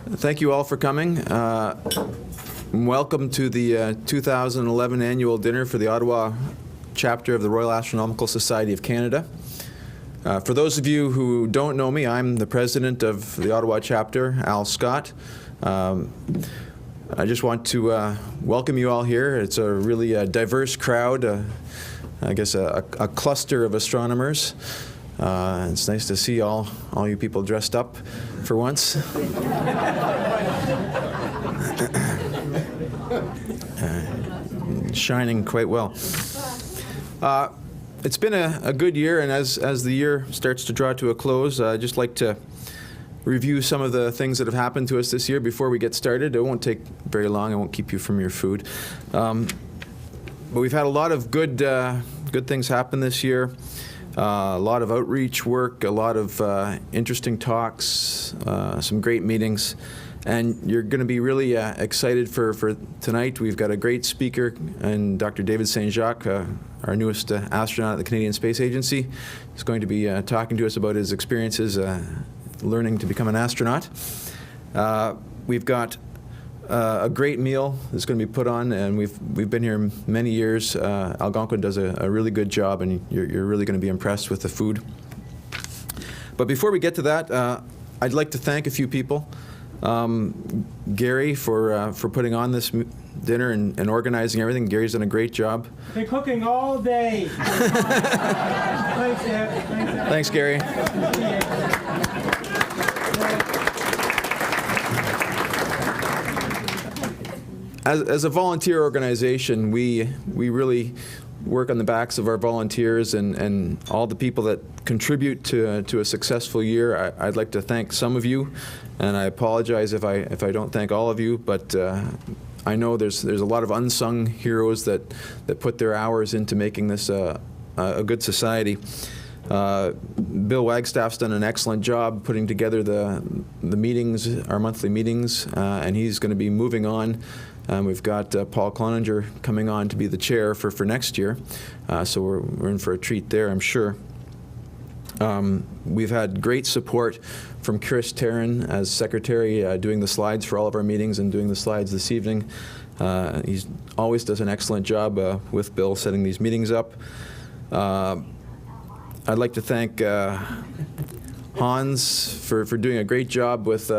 Thank you all for coming. Welcome to the 2011 annual dinner for the Ottawa chapter of the Royal Astronomical Society of Canada. For those of you who don't know me, I'm the president of the Ottawa chapter, Al Scott. I just want to welcome you all here. It's a really diverse crowd, I guess a cluster of astronomers. It's nice to see all you people dressed up for once. Shining quite well. It's been a good year, and as the year starts to draw to a close, I'd just like to review some of the things that have happened to us this year before we get started. It won't take very long. I won't keep you from your food. But we've had a lot of good things happen this year. A lot of outreach work, a lot of interesting talks, some great meetings. And you're going to be really excited for tonight. We've got a great speaker, and Dr. David St. Jacques, our newest astronaut at the Canadian Space Agency, is going to be talking to us about his experiences learning to become an astronaut. We've got a great meal that's going to be put on, and we've been here many years. Algonquin does a really good job, and you're really going to be impressed with the food. But before we get to that, I'd like to thank a few people. Gary for putting on this dinner and organizing everything. Gary's done a great job. Been cooking all day. Thanks, Ed. Thanks, Gary. As a volunteer organization, we really work on the backs of our volunteers and all the people that contribute to a successful year. I'd like to thank some of you, and I apologize if I don't thank all of you, but I know there's a lot of unsung heroes that put their hours into making this a good society. Bill Wagstaff's done an excellent job putting together the meetings, our monthly meetings, and he's going to be moving on. We've got Paul Cloninger coming on to be the chair for next year, so we're in for a treat there, I'm sure. We've had great support from Chris Tarrant as secretary, doing the slides for all of our meetings and doing the slides this evening. He always does an excellent job with Bill setting these meetings up. I'd like to thank Hans for doing a great job with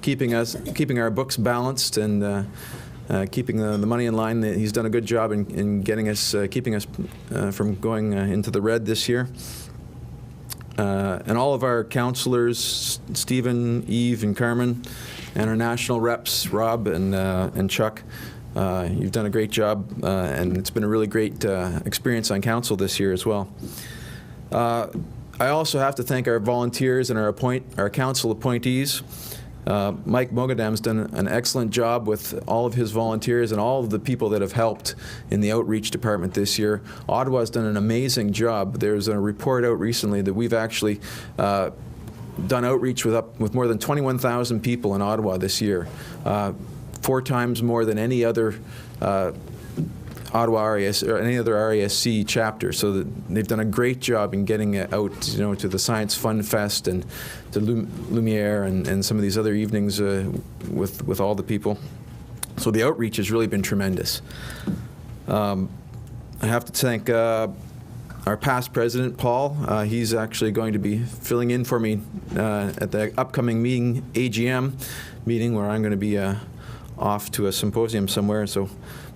keeping our books balanced and keeping the money in line. He's done a good job in getting us keeping us from going into the red this year. And all of our counselors, Stephen, Eve, and Carmen, and our national reps, Rob and Chuck. You've done a great job, and it's been a really great experience on council this year as well. I also have to thank our volunteers and our council appointees. Mike Mogadam's done an excellent job with all of his volunteers and all of the people that have helped in the outreach department this year. Ottawa's done an amazing job. There's a report out recently that we've actually done outreach with more than 21,000 people in Ottawa this year, 4 times more than any other Ottawa RAS or any other RASC chapter. So that they've done a great job in getting it out, to the Science Fun Fest and to Lumiere and some of these other evenings with all the people. So the outreach has really been tremendous. I have to thank our past president, Paul. He's actually going to be filling in for me at the upcoming AGM meeting, where I'm going to be off to a symposium somewhere. So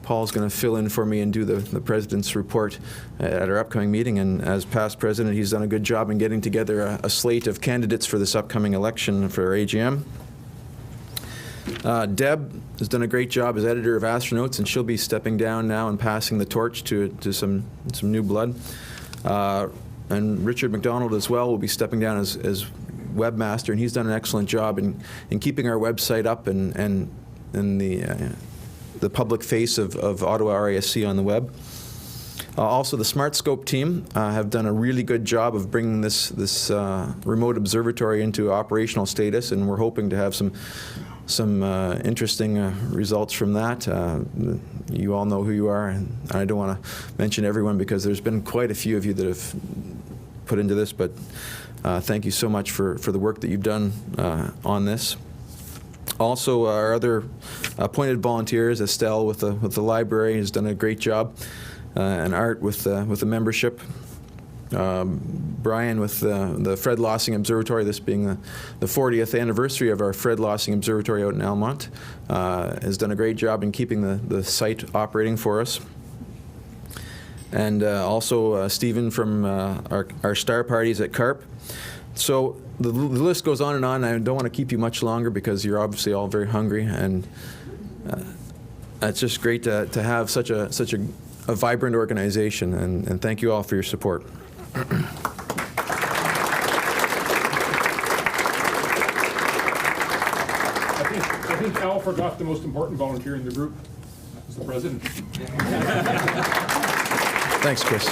Paul's going to fill in for me and do the president's report at our upcoming meeting. And as past president, he's done a good job in getting together a slate of candidates for this upcoming election for our AGM. Deb has done a great job as editor of Astronauts, and she'll be stepping down now and passing the torch to some new blood. And Richard McDonald as well will be stepping down as webmaster, and he's done an excellent job in keeping our website up and the public face of Ottawa RASC on the web. Also, the SmartScope team have done a really good job of bringing this remote observatory into operational status, and we're hoping to have some interesting results from that. You all know who you are, and I don't want to mention everyone because there's been quite a few of you that have put into this, but thank you so much for the work that you've done on this. Also, our other appointed volunteers, Estelle with the library, has done a great job, and Art with the membership. Brian with the Fred Lossing Observatory, this being the 40th anniversary of our Fred Lossing Observatory out in Almont, has done a great job in keeping the site operating for us. And also Stephen from our star parties at CARP. So the list goes on and on. I don't want to keep you much longer because you're obviously all very hungry, and it's just great to have such a vibrant organization, and thank you all for your support. I think Al forgot the most important volunteer in the group. That was the president. Thanks, Chris.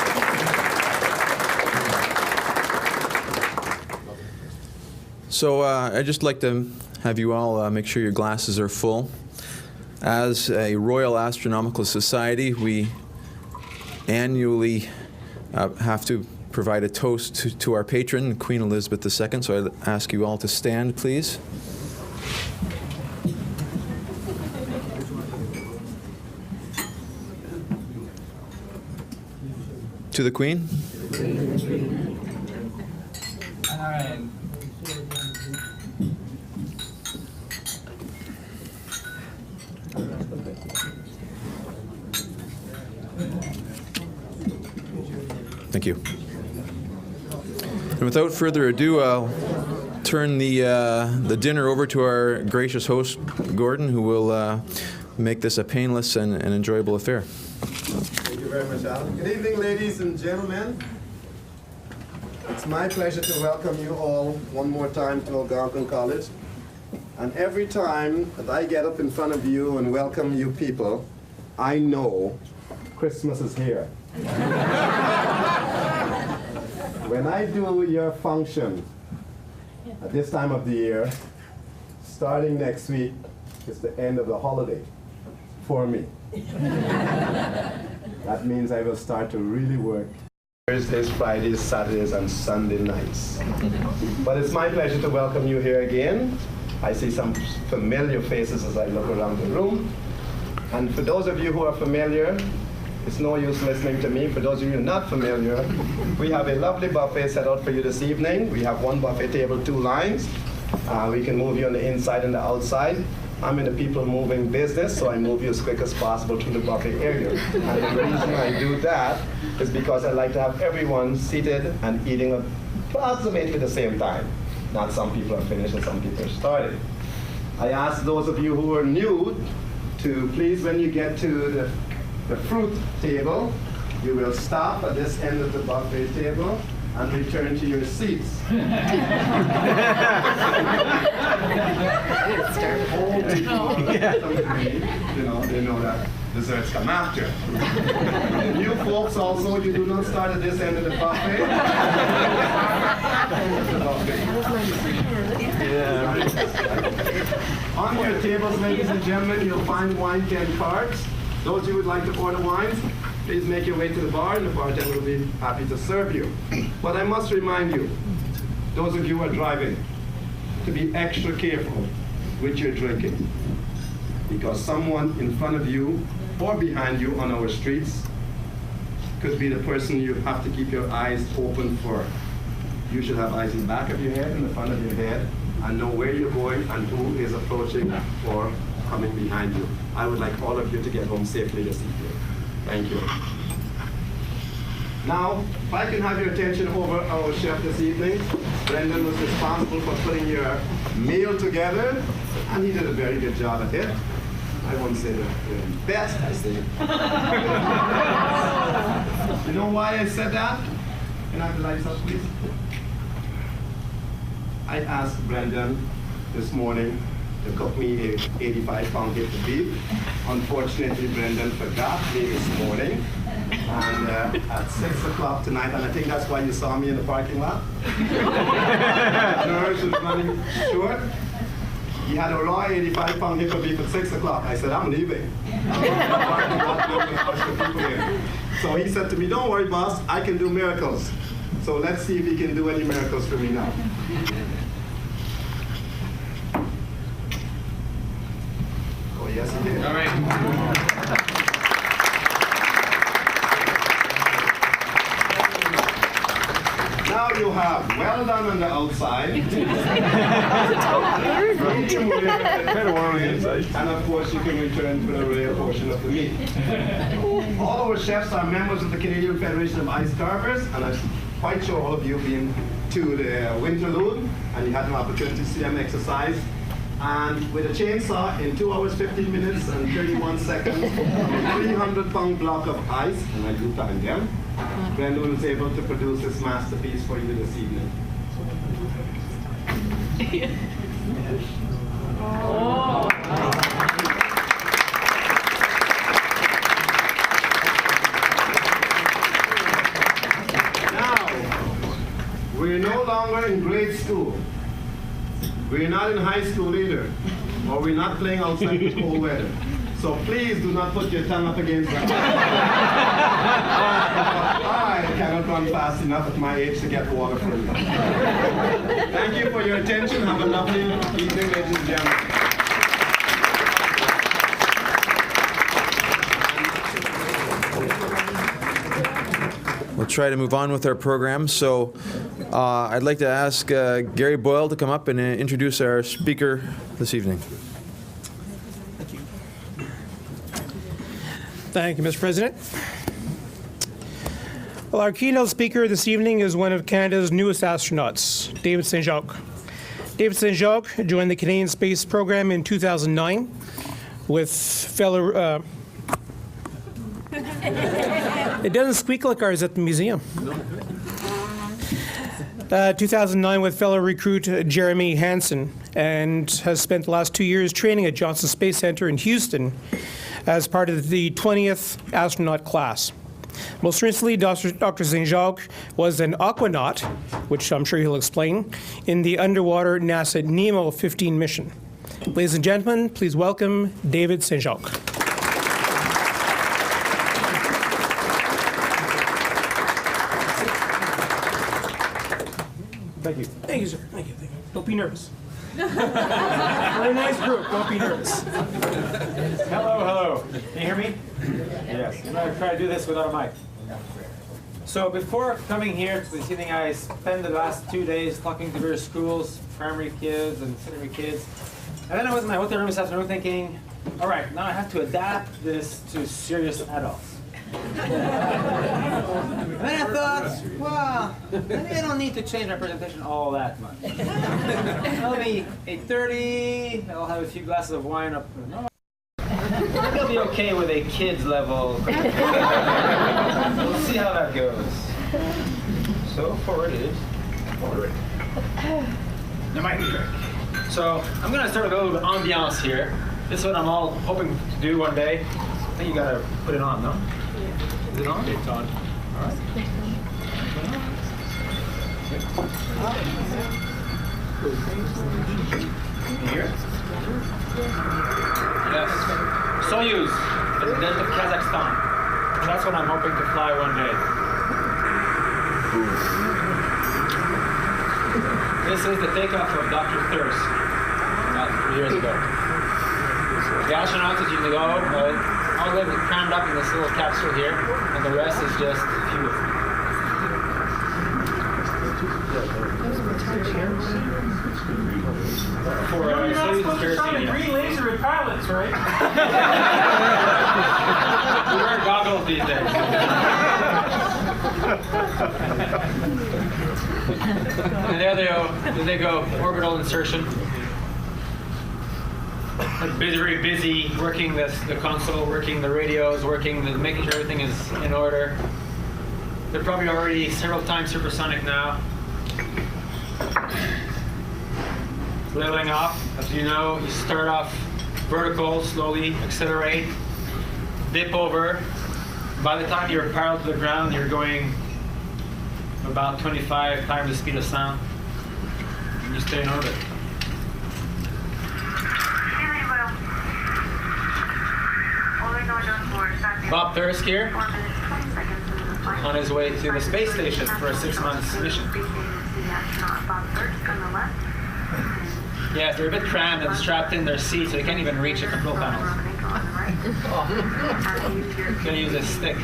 So I'd just like to have you all make sure your glasses are full. As a Royal Astronomical Society, we annually have to provide a toast to our patron, Queen Elizabeth II. So I'd ask you all to stand, please. To the Queen. All right. Thank you. And without further ado, I'll turn the dinner over to our gracious host, Gordon, who will make this a painless and enjoyable affair. Thank you very much, Alan. Good evening, ladies and gentlemen. It's my pleasure to welcome you all one more time to Algonquin College. And every time that I get up in front of you and welcome you people, I know Christmas is here. When I do your function at this time of the year, starting next week is the end of the holiday for me. That means I will start to really work Thursdays, Fridays, Saturdays, and Sunday nights. But it's my pleasure to welcome you here again. I see some familiar faces as I look around the room. And for those of you who are familiar, it's no use listening to me. For those of you not familiar, we have a lovely buffet set out for you this evening. We have one buffet table, 2 lines. We can move you on the inside and the outside. I'm in the people moving business, so I move you as quick as possible through the buffet area. And the reason I do that is because I like to have everyone seated and eating approximately the same time. Not some people are finished and some people are started. I ask those of you who are new to please, when you get to the fruit table, you will stop at this end of the buffet table and return to your seats. Old people, you know, they know that desserts come after. You folks also, you do not start at this end of the buffet. On your tables, ladies and gentlemen, you'll find wine can cards. Those who would like to order wines, please make your way to the bar, and the bartender will be happy to serve you. But I must remind you, those of you who are driving, to be extra careful with your drinking, because someone in front of you or behind you on our streets could be the person you have to keep your eyes open for. You should have eyes in the back of your head, in the front of your head, and know where you're going and who is approaching or coming behind you. I would like all of you to get home safely this evening. Thank you. Now, if I can have your attention over our chef this evening. Brendan was responsible for putting your meal together, and he did a very good job at it. I won't say the best, I say. You know why I said that? Can I have the lights up, please? I asked Brendan this morning to cook me a 85-pound hip of beef. Unfortunately, Brendan forgot me this morning. And at 6 o'clock tonight, and I think that's why you saw me in the parking lot. Nerves was running short. He had a raw 85-pound hip of beef at 6 o'clock. I said, I'm leaving. So he said to me, don't worry, boss, I can do miracles. So let's see if he can do any miracles for me now. Yes, he did. All right. Now you have well done on the outside. And of course you can return to the real portion of the meat. All our chefs are members of the Canadian Federation of Ice Carvers, and I'm quite sure all of you have been to the winter loom and you had an opportunity to see them exercise. And with a chainsaw in 2 hours, 15 minutes and 31 seconds, a 300-pound block of ice, and I do time them, Brendan was able to produce this masterpiece for you this evening. Now, we're no longer in grade school. We're not in high school either, or we're not playing outside in cold weather. So please do not put your tongue up against that. I cannot run fast enough at my age to get water from you. Thank you for your attention. Have a lovely evening, ladies and gentlemen. We'll try to move on with our program. So I'd like to ask Gary Boyle to come up and introduce our speaker this evening. Thank you, Mr. President. Well, our keynote speaker this evening is one of Canada's newest astronauts, David Saint-Jacques. David Saint-Jacques joined the Canadian Space Program in 2009 with fellow... It doesn't squeak like ours at the museum. 2009 with fellow recruit Jeremy Hansen, and has spent the last 2 years training at Johnson Space Center in Houston as part of the 20th astronaut class. Most recently, Dr. Saint-Jacques was an aquanaut, which I'm sure he'll explain, in the underwater NASA NEMO 15 mission. Ladies and gentlemen, please welcome David Saint-Jacques. Thank you. Thank you, sir. Thank you. Thank you. Don't be nervous. We're a nice group. Don't be nervous. Hello. Can you hear me? Yes. I'm going to try to do this without a mic. So before coming here to this evening, I spent the last 2 days talking to various schools, primary kids and secondary kids. And then I was in my hotel room this afternoon thinking, all right, now I have to adapt this to serious adults. And then I thought, well, maybe I don't need to change my presentation all that much. It'll be 8:30, I'll have a few glasses of wine up. Maybe I'll be okay with a kid's level. We'll see how that goes. So forward it is. Forward. The mic is great. So I'm going to start with a little bit of ambiance here. This is what I'm all hoping to do one day. I think you got to put it on, no? Is it on? It's on. All right. Here? Yes. Soyuz, President of Kazakhstan. That's what I'm hoping to fly one day. This is the takeoff of Dr. Thirst about 3 years ago. The astronauts, as you know, all live crammed up in this little capsule here, and the rest is just fuel. You're not supposed to shine a green laser at pilots, right? We wear goggles these days. And there they go, orbital insertion. Very busy working the console, working the radios, making sure everything is in order. They're probably already several times supersonic now. Leveling off, as you know, you start off vertical, slowly accelerate, dip over. By the time you're parallel to the ground, you're going about 25 times the speed of sound. And you stay in orbit. Bob Thirsk here, on his way to the space station for a 6-month mission. Yeah, they're a bit crammed and strapped in their seats, so they can't even reach the control panels. Gonna use a stick. Is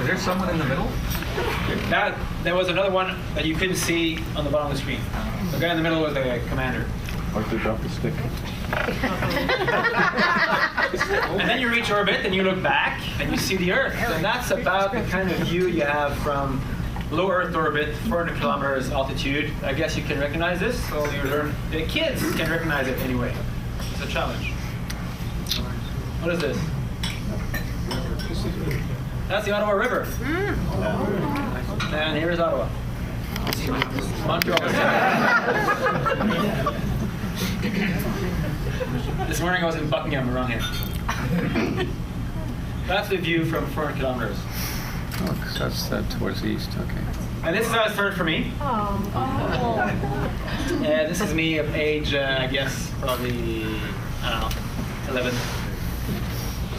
there someone in the middle? There was another one that you couldn't see on the bottom of the screen. The guy in the middle was the commander. Arthur dropped the stick. And then you reach orbit and you look back and you see the Earth. And that's about the kind of view you have from low Earth orbit, 400 kilometers altitude. I guess you can recognize this. So the kids can recognize it anyway. It's a challenge. What is this? That's the Ottawa River. And here's Ottawa. Montreal. This morning I was in Buckingham, around here. That's the view from 400 kilometers. Oh, that's towards the east, okay. And this is how it started for me. This is me of age, I guess, probably, I don't know, 11.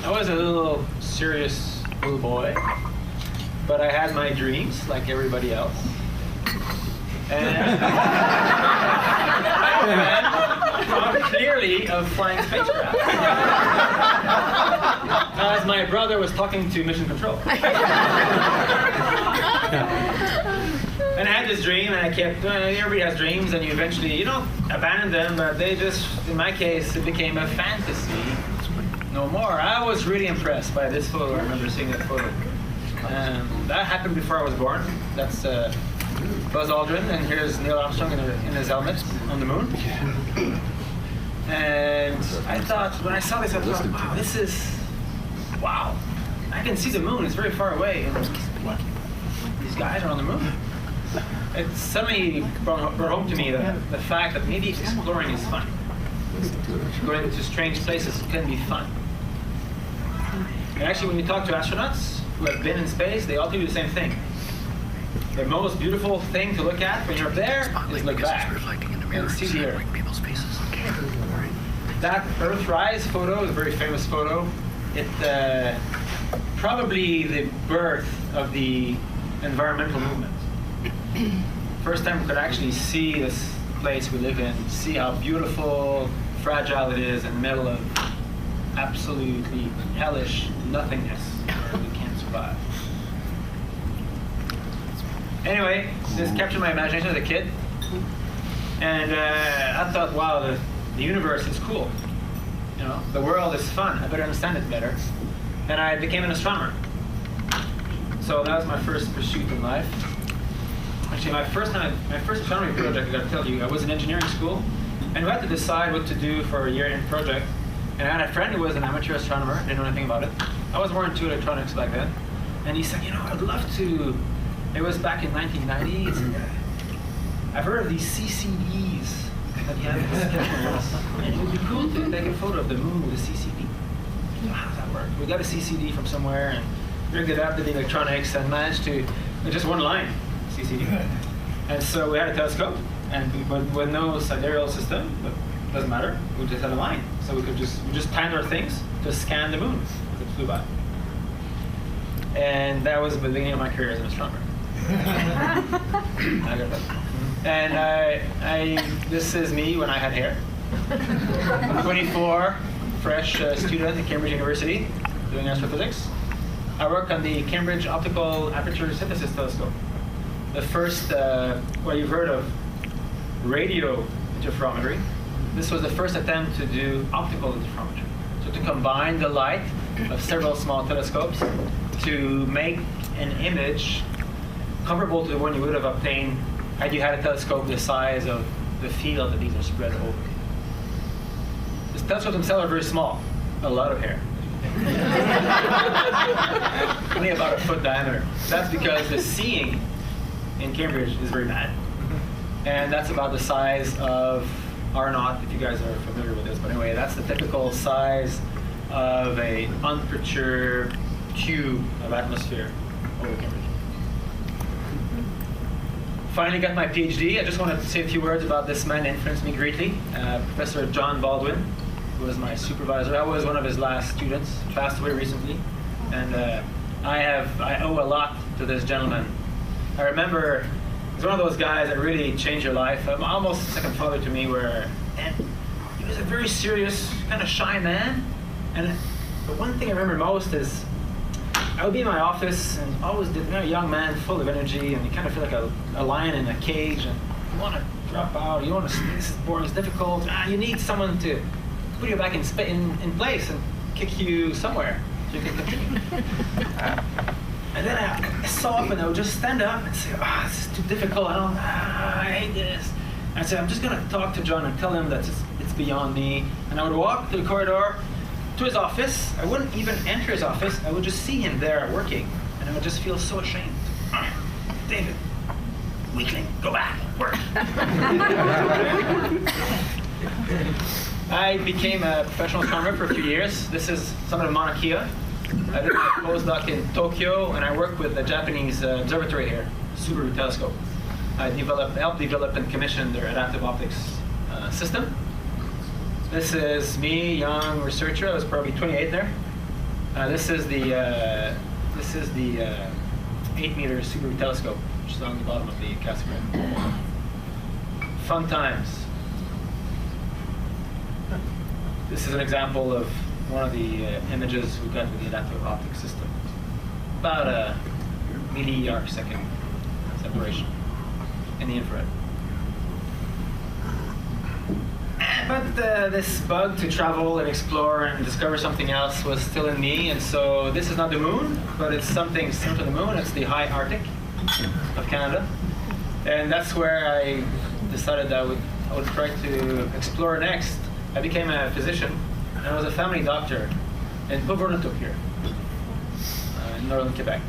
I was a little serious little boy, but I had my dreams like everybody else. And I thought clearly of flying spacecraft. As my brother was talking to Mission Control. And I had this dream, and I kept, everybody has dreams, and you eventually, you don't abandon them, but they just, in my case, it became a fantasy. No more. I was really impressed by this photo. I remember seeing that photo. That happened before I was born. That's Buzz Aldrin, and here's Neil Armstrong in his helmet on the moon. And I thought, when I saw this, I thought, wow, this is, wow. I can see the moon, it's very far away. And what? These guys are on the moon. It suddenly brought home to me the fact that maybe exploring is fun. Going to strange places can be fun. And actually, when you talk to astronauts who have been in space, they all do the same thing. The most beautiful thing to look at when you're up there is look back and see the Earth. That Earthrise photo is a very famous photo. It's probably the birth of the environmental movement. First time we could actually see this place we live in, see how beautiful, fragile it is in the middle of absolutely hellish nothingness where we can't survive. Anyway, this captured my imagination as a kid. And I thought, wow, the universe is cool. You know, the world is fun. I better understand it better. And I became an astronomer. So that was my first pursuit in life. Actually, my first astronomy project, I gotta tell you, I was in engineering school, and we had to decide what to do for a year-end project. And I had a friend who was an amateur astronomer, didn't know anything about it. I was more into electronics back then. And he said, you know, I'd love to, it was back in 1990s. I've heard of these CCDs that you have in the schedule. And it would be cool to take a photo of the moon with a CCD. So how does that work? We got a CCD from somewhere and rigged it up to the electronics and managed to, just one line, CCD. And so we had a telescope, and with no sidereal system, but it doesn't matter, we just had a line. So we just timed our things to scan the moon as it flew by. And that was the beginning of my career as an astronomer. I got that. And this is me when I had hair. 24, fresh student at Cambridge University, doing astrophysics. I work on the Cambridge Optical Aperture Synthesis Telescope. The first, well, you've heard of radio interferometry. This was the first attempt to do optical interferometry. So to combine the light of several small telescopes to make an image comparable to the one you would have obtained had you had a telescope the size of the field that these are spread over. The telescopes themselves are very small, a lot of hair. Only about a foot diameter. That's because the seeing in Cambridge is very bad. And that's about the size of R0, if you guys are familiar with this. But anyway, that's the typical size of an unperturbed cube of atmosphere over Cambridge. Finally got my PhD. I just want to say a few words about this man that influenced me greatly, Professor John Baldwin, who was my supervisor. I was one of his last students, passed away recently, and I owe a lot to this gentleman. I remember he's one of those guys that really change your life. Almost a second father to me, where man, he was a very serious, kind of shy man. And the one thing I remember most is I would be in my office and always did, a young man full of energy, and you kind of feel like a lion in a cage, and you want to drop out, you want to, this is boring, it's difficult. You need someone to put you back in place and kick you somewhere so you can continue. And then so often I would just stand up and say, this is too difficult, I hate this. And I'd say, I'm just going to talk to John and tell him that it's beyond me. And I would walk through the corridor to his office. I wouldn't even enter his office. I would just see him there working. And I would just feel so ashamed. David, weakling, go back, work. I became a professional astronomer for a few years. This is someone of Mauna Kea. I did my postdoc in Tokyo, and I work with the Japanese observatory here, Subaru telescope. I helped develop and commission their adaptive optics system. This is me, young researcher. I was probably 28 there. This is the 8-meter Subaru telescope, which is on the bottom of the cassegrain. Fun times. This is an example of one of the images we got with the adaptive optics system. About a milli-arcsecond separation in the infrared. But this bug to travel and explore and discover something else was still in me, and so this is not the moon, but it's something similar to the moon. It's the high Arctic of Canada, and that's where I decided I would try to explore next. I became a physician, and I was a family doctor in Port-Vernotuk here, in northern Quebec.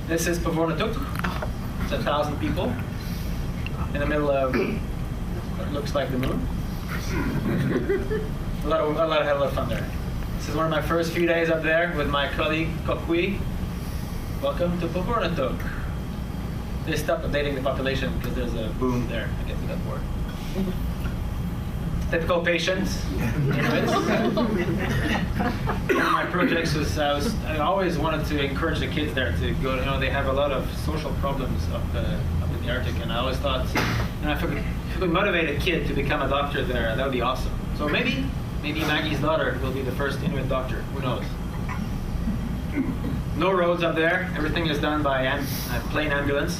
This is Port-Vernotuk. It's 1,000 people in the middle of what looks like the moon. A lot of fun there. This is one of my first few days up there with my colleague Kokui. Welcome to Port-Vernotuk. They stopped updating the population because there's a boom there. I get to that more. Typical patients. One of my projects was I always wanted to encourage the kids there to go. They have a lot of social problems up in the Arctic, and I always thought, if I could motivate a kid to become a doctor there, that would be awesome. So maybe Maggie's daughter will be the first Inuit doctor. Who knows? No roads up there. Everything is done by plane ambulance,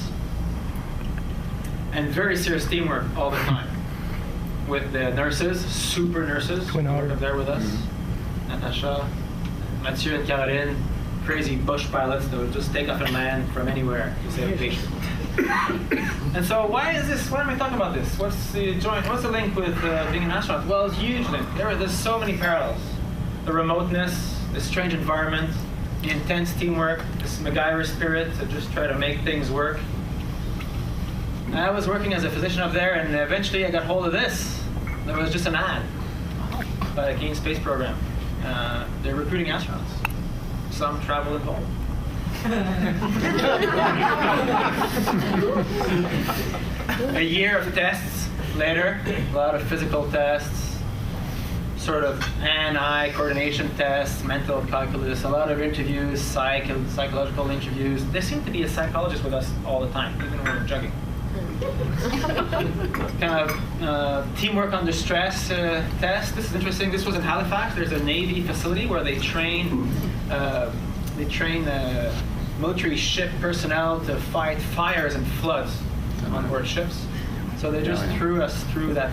and very serious teamwork all the time. With the nurses, super nurses, who work up there with us. Natasha, Mathieu and Caroline, crazy bush pilots that would just take off and land from anywhere to save a patient. And so why am I talking about this? What's the link with being an astronaut? Well, it's a huge link. There's so many parallels. The remoteness, the strange environment, the intense teamwork, this MacGyver spirit to just try to make things work. I was working as a physician up there, and eventually I got hold of this. There was just an ad by the Canadian Space Program. They're recruiting astronauts. Some travel and home. A year of tests later, a lot of physical tests, sort of hand-eye coordination tests, mental calculus, a lot of interviews, psychological interviews. There seemed to be a psychologist with us all the time, even when we were jogging. Kind of teamwork under stress test. This is interesting. This was in Halifax. There's a Navy facility where they train military ship personnel to fight fires and floods on board ships. So they just threw us through that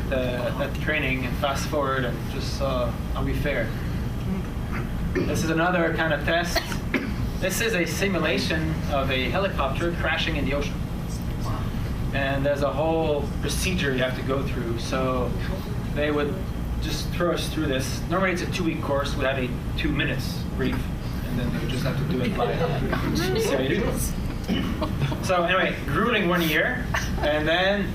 training and fast forward and just saw how we fared. This is another kind of test. This is a simulation of a helicopter crashing in the ocean. And there's a whole procedure you have to go through. So they would just throw us through this. Normally it's a 2-week course. We have a 2 minutes brief, and then they would just have to do it by series. So anyway, grueling 1 year, and then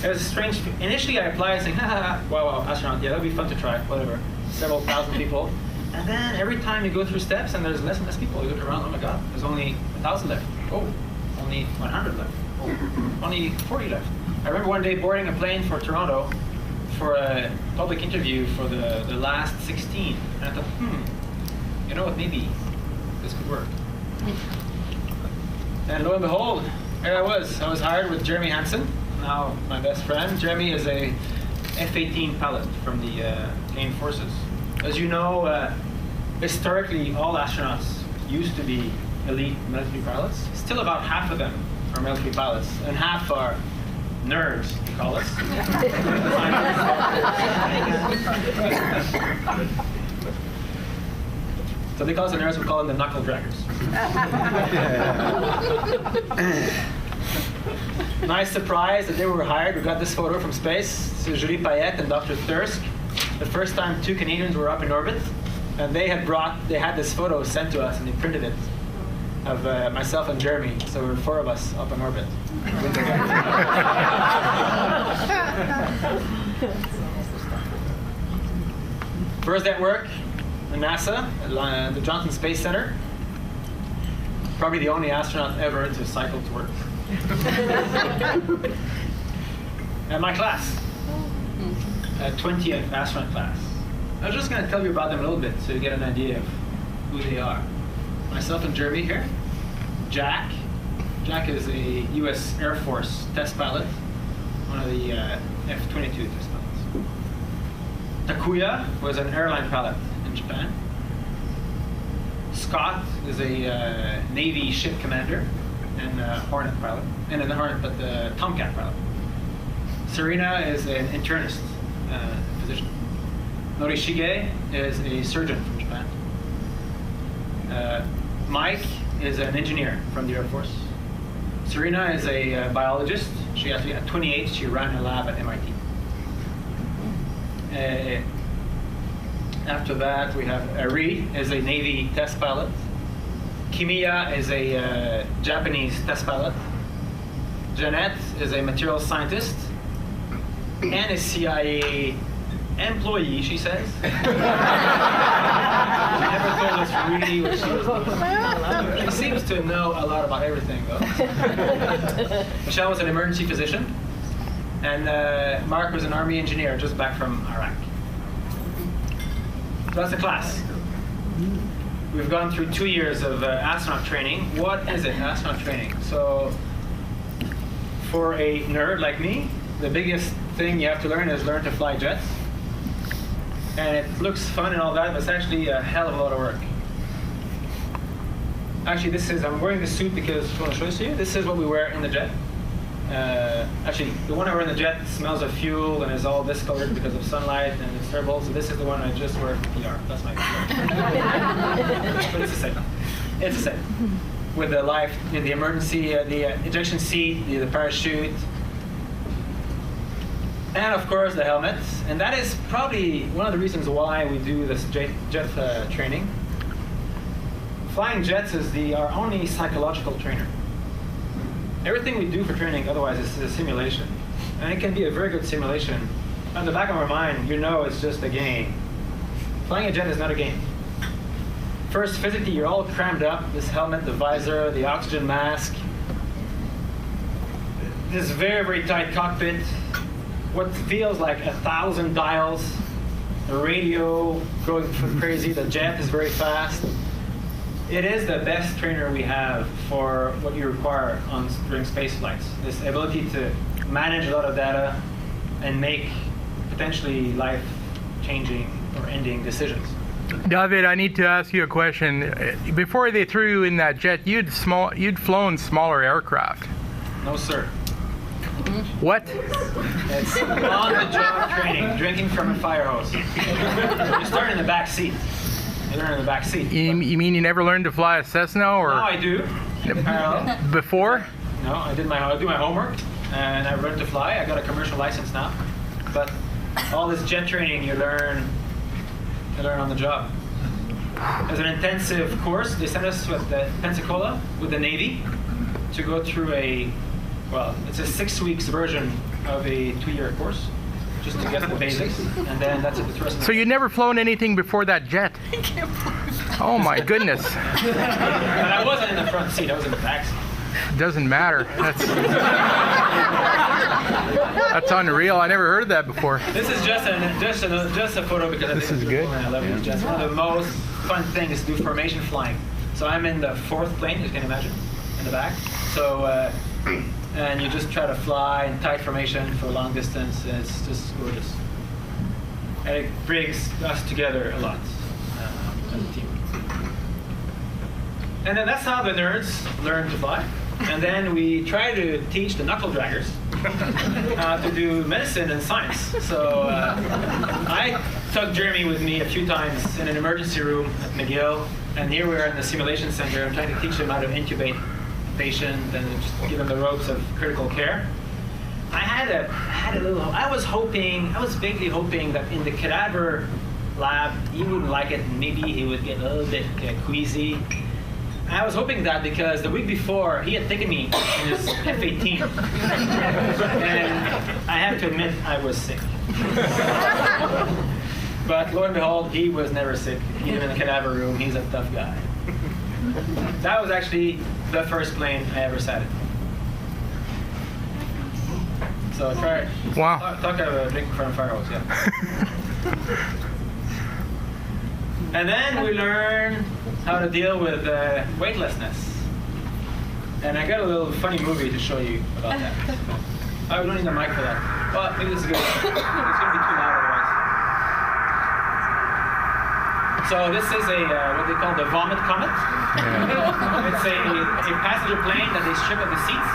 it was strange. Initially I applied saying, wow, astronaut, yeah, that'd be fun to try, whatever. Several thousand people. And then every time you go through steps and there's less and less people, you look around, oh my God, there's only 1,000 left. Oh, only 100 left. Only 40 left. I remember one day boarding a plane for Toronto for a public interview for the last 16. And I thought, you know what, maybe this could work. And lo and behold, there I was. I was hired with Jeremy Hansen, now my best friend. Jeremy is a F-18 pilot from the Canadian Forces. As you know, historically, all astronauts used to be elite military pilots. Still about half of them are military pilots, and half are nerds, they call us. So they call us the nerds, we call them the knuckle draggers. Nice surprise that they were hired. We got this photo from space. This is Julie Payette and Dr. Thirsk. The first time 2 Canadians were up in orbit, and they had this photo sent to us, and they printed it of myself and Jeremy. So there were 4 of us up in orbit. First day at work in NASA, at the Johnson Space Center. Probably the only astronaut ever to cycle to work. And my class, 20th astronaut class. I was just going to tell you about them a little bit so you get an idea of who they are. Myself and Jeremy here. Jack. Jack is a U.S. Air Force test pilot, one of the F-22 test pilots. Takuya was an airline pilot in Japan. Scott is a Navy ship commander and a Hornet pilot, and the Hornet, but the Tomcat pilot. Serena is an internist physician. Norishige is a surgeon from Japan. Mike is an engineer from the Air Force. Serena is a biologist. She actually, at 28, she ran a lab at MIT. After that, we have Ari is a Navy test pilot. Kimiya is a Japanese test pilot. Jeanette is a materials scientist and a CIA employee, she says. She never told us really what she was doing. She seems to know a lot about everything, though. Michelle was an emergency physician, and Mark was an Army engineer just back from Iraq. So that's the class. We've gone through 2 years of astronaut training. What is it, astronaut training? So for a nerd like me, the biggest thing you have to learn is learn to fly jets. And it looks fun and all that, but it's actually a hell of a lot of work. Actually, I'm wearing this suit because, I want to show this to you. This is what we wear in the jet. Actually, the one I wear in the jet smells of fuel and is all discolored because of sunlight and it's terrible. So this is the one I just wear for PR. That's my PR. But it's the same. It's the same. With the life, the emergency, the ejection seat, the parachute, and of course the helmet. And that is probably one of the reasons why we do this jet training. Flying jets is our only psychological trainer. Everything we do for training otherwise is a simulation. And it can be a very good simulation. On the back of our mind, you know it's just a game. Flying a jet is not a game. First, physically, you're all crammed up. This helmet, the visor, the oxygen mask. This very, very tight cockpit. What feels like 1,000 dials. The radio going crazy. The jet is very fast. It is the best trainer we have for what you require during space flights. This ability to manage a lot of data and make potentially life-changing or ending decisions. David, I need to ask you a question. Before they threw you in that jet, you'd flown smaller aircraft. No, sir. What? It's on-the-job training, drinking from a fire hose. You start in the back seat. You learn in the back seat. You mean you never learned to fly a Cessna, or? No, I do. Before? No, I do my homework, and I learned to fly. I got a commercial license now. But all this jet training you learn on the job. As an intensive course, they sent us with the Pensacola with the Navy to go through it's a 6 weeks version of a 2-year course, just to get the basics, and then that's it. So you'd never flown anything before that jet? Oh my goodness. And I wasn't in the front seat, I was in the back seat. Doesn't matter. That's unreal. I never heard of that before. This is just a photo because This is good. I love these jets. One of the most fun things is to do formation flying. So I'm in the 4th plane, you can imagine, in the back. So, and you just try to fly in tight formation for a long distance. It's just gorgeous. and it brings us together a lot as a team. And then that's how the nerds learn to fly. And then we try to teach the knuckle draggers how to do medicine and science. So I took Jeremy with me a few times in an emergency room at McGill, and here we are in the simulation center. I'm trying to teach him how to intubate a patient and just give him the ropes of critical care. I was vaguely hoping that in the cadaver lab, he wouldn't like it, and maybe he would get a little bit queasy. I was hoping that because the week before, he had taken me in his F-18. And I have to admit, I was sick. But lo and behold, he was never sick. Even in the cadaver room, he's a tough guy. That was actually the first plane I ever sat in. So try it. Wow. Talk out of a drink in front of fire hose, yeah. And then we learn how to deal with weightlessness. And I got a little funny movie to show you about that. I don't need a mic for that. Well, maybe this is good. It's going to be too loud otherwise. So this is a what they call the vomit comet. It's a passenger plane that they strip of the seats,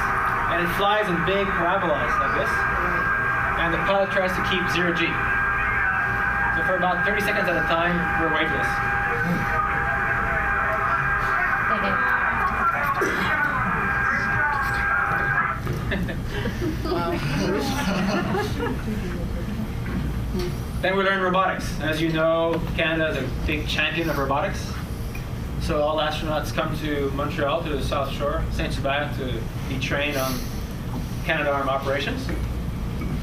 and it flies in big parabolas like this. And the pilot tries to keep 0G. So for about 30 seconds at a time, we're weightless. Then we learn robotics. As you know, Canada is a big champion of robotics. So all astronauts come to Montreal, to the South Shore, Saint-Hubert, to be trained on Canadarm operations.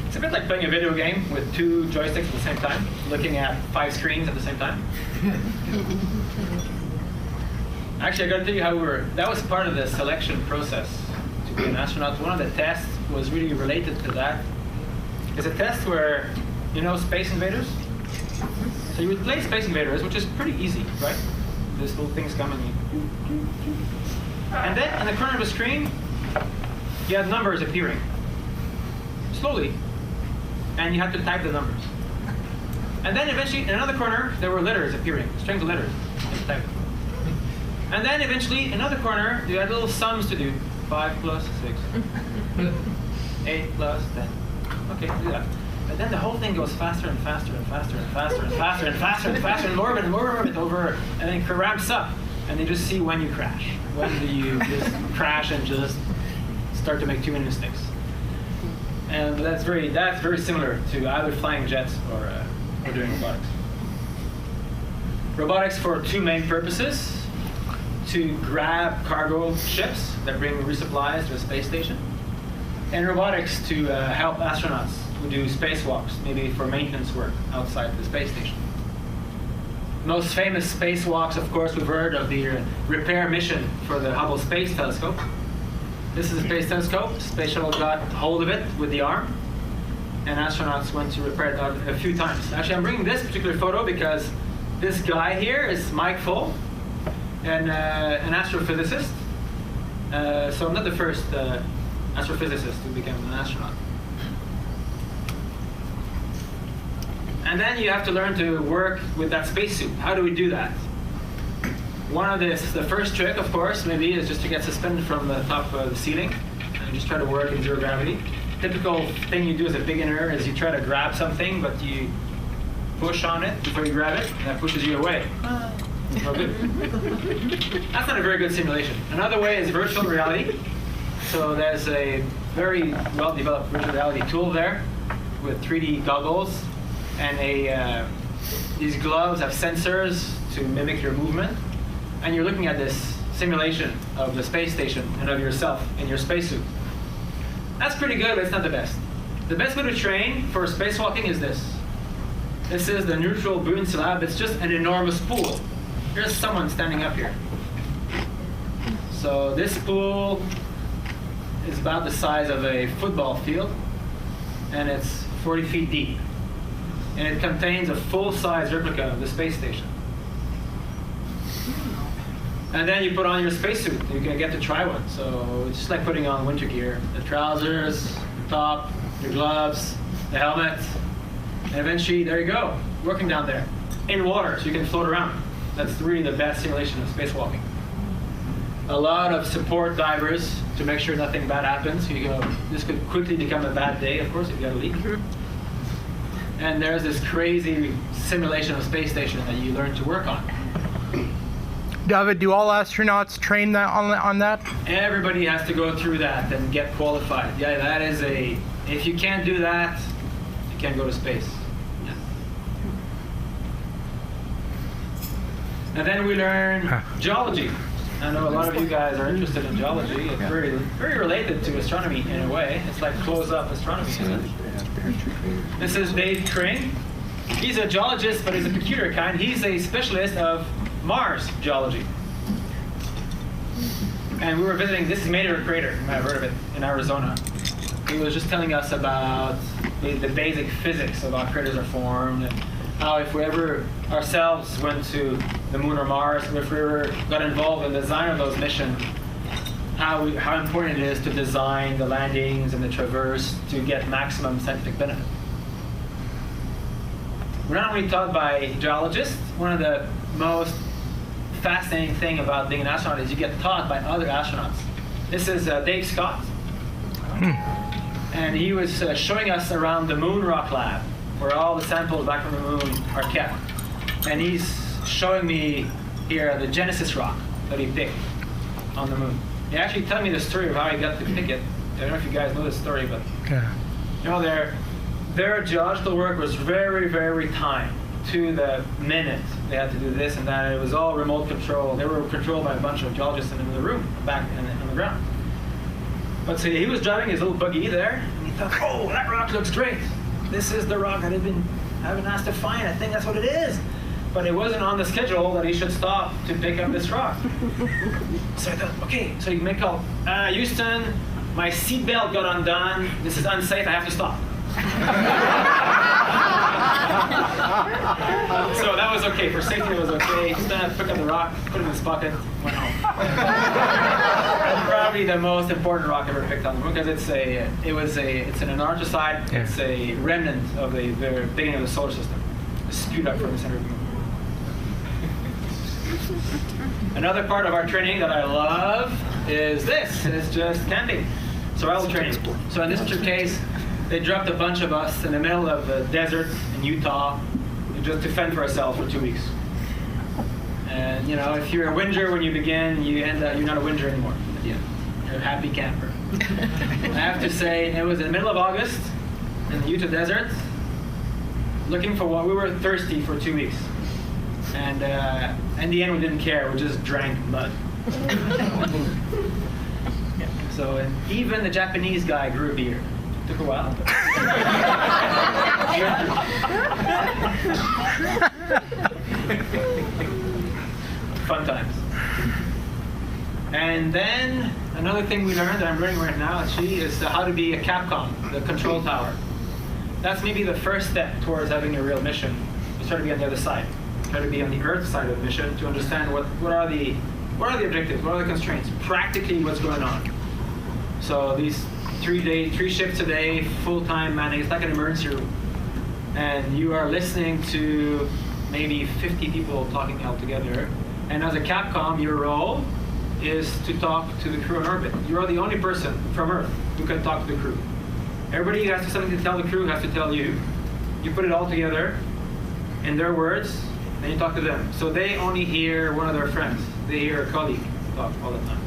It's a bit like playing a video game with 2 joysticks at the same time, looking at 5 screens at the same time. Actually, I got to tell you how that was part of the selection process to be an astronaut. One of the tests was really related to that. It's a test where, you know, Space Invaders? So you would play Space Invaders, which is pretty easy, right? This little thing's coming. And then in the corner of the screen, you have numbers appearing. Slowly. And you have to type the numbers. And then eventually, in another corner, there were letters appearing, strings of letters. You have to type them. And then eventually, in another corner, you had little sums to do. 5 plus 6. 8 plus 10. Okay, do that. But then the whole thing goes faster and faster and faster and faster and faster and faster and faster and more of it over, and then it ramps up. And you just see when you crash. When do you just crash and just start to make too many mistakes? And that's very similar to either flying jets or doing robotics. Robotics for 2 main purposes: to grab cargo ships that bring resupplies to a space station, and robotics to help astronauts who do spacewalks, maybe for maintenance work outside the space station. Most famous spacewalks, of course, we've heard of the repair mission for the Hubble Space Telescope. This is a space telescope. Space shuttle got hold of it with the arm, and astronauts went to repair it a few times. Actually, I'm bringing this particular photo because this guy here is Mike Full, an astrophysicist. So I'm not the first astrophysicist who became an astronaut. And then you have to learn to work with that spacesuit. How do we do that? The first trick, of course, maybe is just to get suspended from the top of the ceiling and just try to work in 0 gravity. Typical thing you do as a beginner is you try to grab something, but you push on it before you grab it, and that pushes you away. No good. That's not a very good simulation. Another way is virtual reality. So there's a very well-developed virtual reality tool there with 3D goggles, and these gloves have sensors to mimic your movement. And you're looking at this simulation of the space station and of yourself in your spacesuit. That's pretty good, but it's not the best. The best way to train for spacewalking is this. This is the neutral buoyancy lab. It's just an enormous pool. There's someone standing up here. So this pool is about the size of a football field, and it's 40 feet deep. And it contains a full-size replica of the space station. And then you put on your spacesuit. You can get to try one. So it's just like putting on winter gear. The trousers, the top, your gloves, the helmet. And eventually, there you go. working down there in water, so you can float around. That's really the best simulation of spacewalking. A lot of support divers to make sure nothing bad happens. This could quickly become a bad day, of course, if you got a leak. And there's this crazy simulation of space station that you learn to work on. David, do all astronauts train on that? Everybody has to go through that and get qualified. Yeah, that is if you can't do that, you can't go to space. Yeah. And then we learn geology. I know a lot of you guys are interested in geology. It's very, very related to astronomy in a way. It's like close-up astronomy, isn't it? This is Dave Crane. He's a geologist, but he's a computer kind. He's a specialist of Mars geology. And we were visiting, this is Meteor Crater, you might have heard of it, in Arizona. He was just telling us about the basic physics of how craters are formed, and how if we ever ourselves went to the moon or Mars, if we ever got involved in the design of those missions, how important it is to design the landings and the traverse to get maximum scientific benefit. We're not only taught by geologists. One of the most fascinating thing about being an astronaut is you get taught by other astronauts. This is Dave Scott. And he was showing us around the Moon Rock Lab, where all the samples back from the moon are kept. And he's showing me here the Genesis rock that he picked on the moon. He actually told me the story of how he got to pick it. I don't know if you guys know this story, but you know, their geological work was very, very timed to the minute. They had to do this and that. It was all remote control. They were controlled by a bunch of geologists in the room back on the ground. But so he was driving his little buggy there, and he thought, oh, that rock looks great. This is the rock that I've been asked to find. I think that's what it is. But it wasn't on the schedule that he should stop to pick up this rock. So I thought, okay, so you make call, Houston, my seatbelt got undone. This is unsafe, I have to stop. So that was okay. For safety, it was okay. Just pick up the rock, put it in his pocket, went home. Probably the most important rock ever picked on the moon because it's an anarchosite. Yeah. It's a remnant of the very beginning of the solar system, spewed up from the center of the moon. Another part of our training that I love is this. It's just camping, survival training. So in this particular case, they dropped a bunch of us in the middle of the desert in Utah just to fend for ourselves for 2 weeks. And you know, if you're a whinger when you begin, you end up, you're not a whinger anymore at the end. You're a happy camper. I have to say, it was in the middle of August in the Utah desert, looking for what we were thirsty for 2 weeks. And in the end, we didn't care. We just drank mud. So, and even the Japanese guy grew a beard. Took a while. Fun times. And then another thing we learned that I'm learning right now actually is how to be a Capcom, the control tower. That's maybe the first step towards having a real mission. You try to be on the other side. Try to be on the Earth side of the mission to understand what are the objectives, what are the constraints, practically what's going on. So these 3 shifts a day, full-time manning, it's like an emergency room. And you are listening to maybe 50 people talking all together. And as a Capcom, your role is to talk to the crew on orbit. You are the only person from Earth who can talk to the crew. Everybody who has something to tell the crew has to tell you. You put it all together in their words, and you talk to them. So they only hear one of their friends. They hear a colleague talk all the time.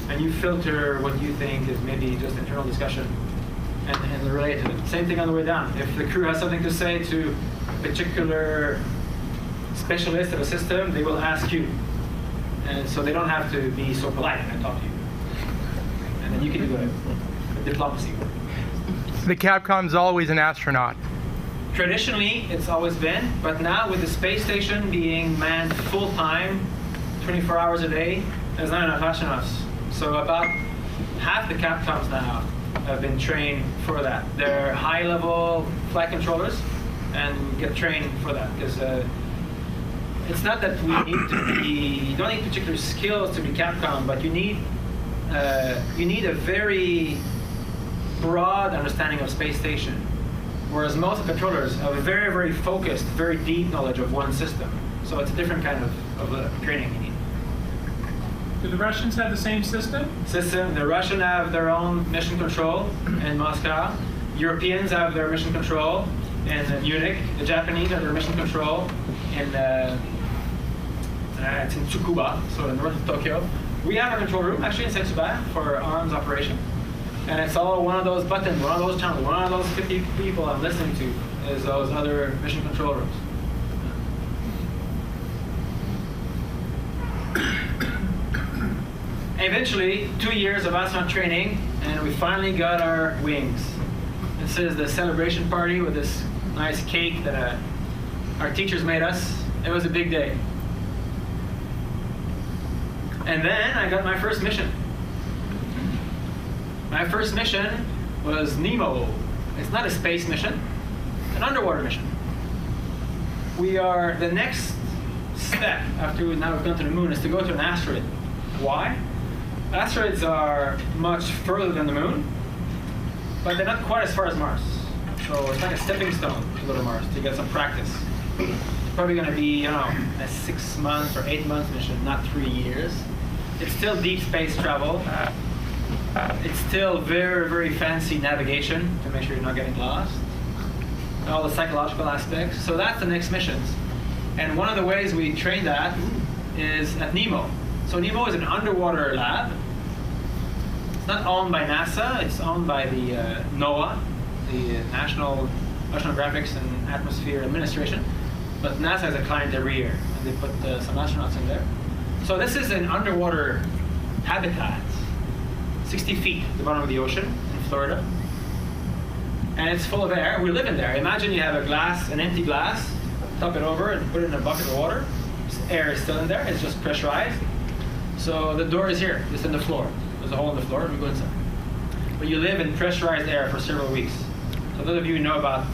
And you filter what you think is maybe just internal discussion and relate to it. Same thing on the way down. If the crew has something to say to a particular specialist of a system, they will ask you. And so they don't have to be so polite and talk to you. And then you can do the diplomacy work. The Capcom's always an astronaut. Traditionally, it's always been, but now with the space station being manned full-time, 24 hours a day, there's not enough astronauts. So about half the Capcoms now have been trained for that. They're high-level flight controllers and get trained for that because it's not that we need to be, you don't need particular skills to be Capcom, but you need a very broad understanding of space station. whereas most controllers have a very, very focused, very deep knowledge of one system. So it's a different kind of training you need. Do the Russians have the same system? The Russians have their own mission control in Moscow. Europeans have their mission control in Munich. The Japanese have their mission control in it's in Tsukuba, so in north of Tokyo. We have a control room actually in Saint-Hubert for arms operation. And it's all one of those buttons, one of those channels, one of those 50 people I'm listening to is those other mission control rooms. Eventually, 2 years of astronaut training, and we finally got our wings. This is the celebration party with this nice cake that our teachers made us. It was a big day. And then I got my first mission. My first mission was NEMO. It's not a space mission, an underwater mission. We are, the next step after we've gone to the moon is to go to an asteroid. Why? Asteroids are much further than the moon, but they're not quite as far as Mars. So it's like a stepping stone to go to Mars to get some practice. It's probably going to be, a 6 months or 8 months mission, not 3 years. It's still deep space travel. It's still very, very fancy navigation to make sure you're not getting lost. And all the psychological aspects. So that's the next missions. And one of the ways we train that is at NEMO. So NEMO is an underwater lab. It's not owned by NASA. It's owned by the NOAA, the National Oceanographics and Atmosphere Administration. But NASA has a client every year, and they put some astronauts in there. So this is an underwater habitat, 60 feet at the bottom of the ocean in Florida. And it's full of air. We live in there. Imagine you have a glass, an empty glass, top it over and put it in a bucket of water. Air is still in there. It's just pressurized. So the door is here, just in the floor. There's a hole in the floor, and we go inside. But you live in pressurized air for several weeks. So those of you who know about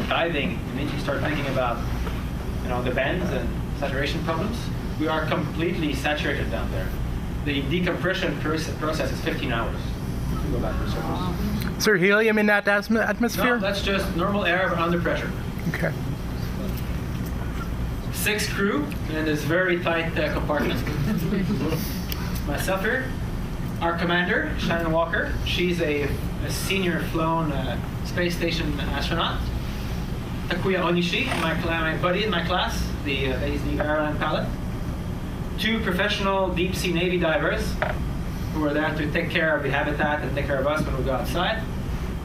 diving, you need to start thinking about, the bends and saturation problems. We are completely saturated down there. The decompression process is 15 hours to go back to the surface. Is there helium in that atmosphere? No, that's just normal air but under pressure. Okay. 6 crew in this very tight compartment. Myself here. Our commander, Shannon Walker. She's a senior flown space station astronaut. Takuya Onishi, my buddy in my class, he's the airline pilot. 2 professional deep sea Navy divers who are there to take care of the habitat and take care of us when we go outside.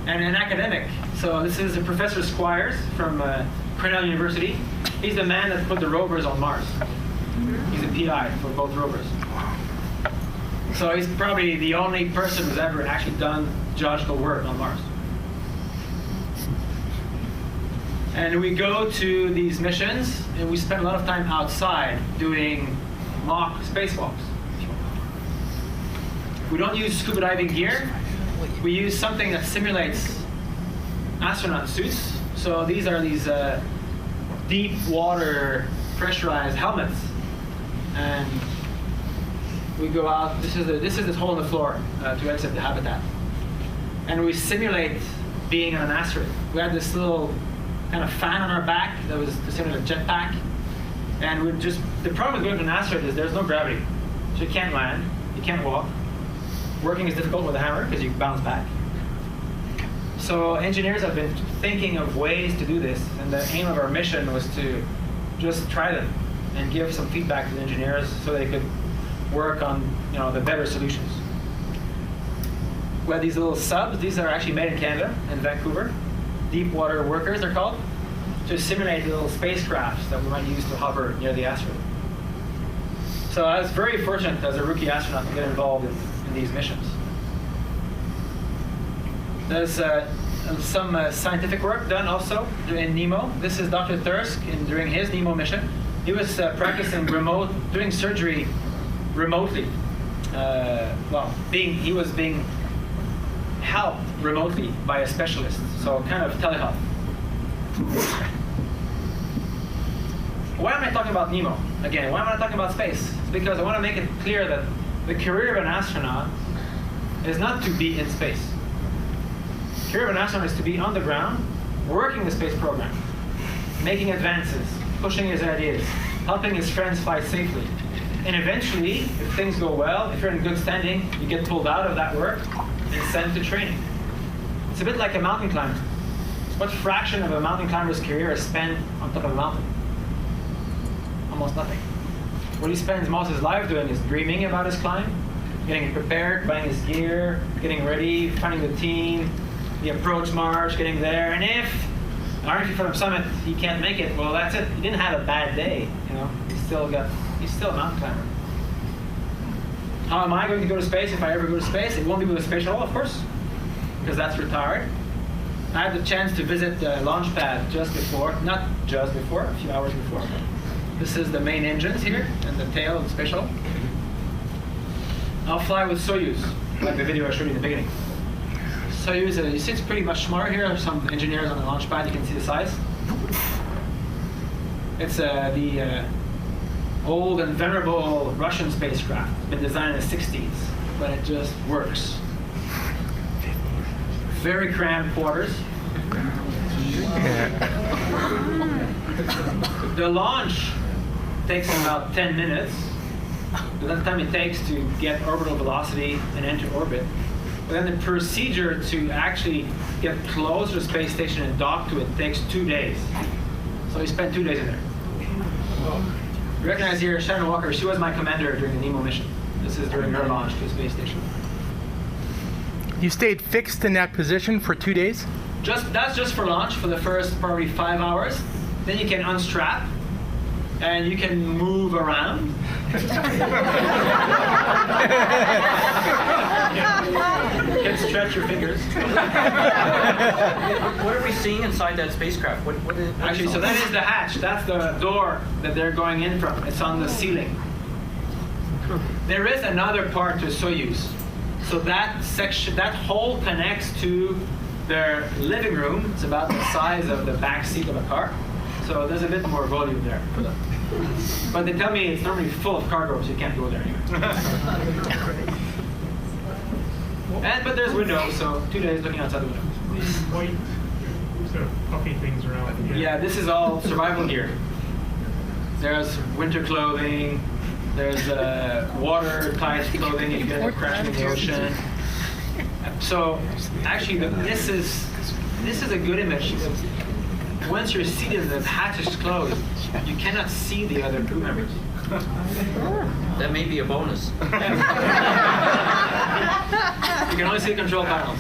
And an academic. So this is Professor Squires from Cornell University. He's the man that put the rovers on Mars. He's a PI for both rovers. So he's probably the only person who's ever actually done geological work on Mars. And we go to these missions, and we spend a lot of time outside doing mock spacewalks. We don't use scuba diving gear. We use something that simulates astronaut suits. So these are these deep water pressurized helmets, and we go out. This is this hole in the floor to exit the habitat, and we simulate being on an asteroid. We had this little kind of fan on our back that was to simulate a jetpack, and the problem with going to an asteroid is there's no gravity, so you can't land, you can't walk. Working is difficult with a hammer because you bounce back. So engineers have been thinking of ways to do this, and the aim of our mission was to just try them and give some feedback to the engineers so they could work on the better solutions. We have these little subs. These are actually made in Canada, in Vancouver. Deep water workers, they're called, to simulate little spacecrafts that we might use to hover near the asteroid. So I was very fortunate as a rookie astronaut to get involved in these missions. There's some scientific work done also in NEMO. This is Dr. Thirsk during his NEMO mission. He was practicing doing surgery remotely. He was being helped remotely by a specialist, so kind of telehealth. Why am I talking about NEMO? Again, why am I talking about space? It's because I want to make it clear that the career of an astronaut is not to be in space. career of an astronaut is to be on the ground, working the space program, making advances, pushing his ideas, helping his friends fly safely. And eventually, if things go well, if you're in good standing, you get pulled out of that work and sent to training. It's a bit like a mountain climber. What fraction of a mountain climber's career is spent on top of a mountain? Almost nothing. What he spends most of his life doing is dreaming about his climb, getting prepared, buying his gear, getting ready, finding the team, the approach march, getting there. And if RFE from Summit he can't make it, well, that's it. He didn't have a bad day. You know, he's still a mountain climber. How am I going to go to space if I ever go to space? It won't be with a space shuttle, of course, because that's retired. I had the chance to visit the launch pad just before, not just before, a few hours before. This is the main engines here and the tail of the space shuttle. I'll fly with Soyuz, like the video I showed you in the beginning. Soyuz, you see it's pretty much smaller here. Some engineers on the launch pad, you can see the size. It's the old and venerable Russian spacecraft. It's been designed in the 60s, but it just works. Very cramped quarters. The launch takes about 10 minutes. That's the time it takes to get orbital velocity and enter orbit. But then the procedure to actually get close to the space station and dock to it takes 2 days. So we spent 2 days in there. You recognize here Shannon Walker. She was my commander during the NEMO mission. This is during her launch to the space station. You stayed fixed in that position for 2 days? That's just for launch for the first probably 5 hours. Then you can unstrap and you can move around. You can stretch your fingers. What are we seeing inside that spacecraft? What Actually, so that is the hatch. That's the door that they're going in from. It's on the ceiling. There is another part to Soyuz. So that section, that hole connects to their living room. It's about the size of the back seat of a car. So there's a bit more volume there for them. But they tell me it's normally full of cargo, so you can't go there anyway. But there's windows, so 2 days looking outside the window. These white sort of puffy things around. Yeah, this is all survival gear. There's winter clothing. There's watertight clothing if you get crashed in the ocean. So actually, this is a good image. Once you're seated, the hatch is closed. You cannot see the other crew members. That may be a bonus. You can only see control panels.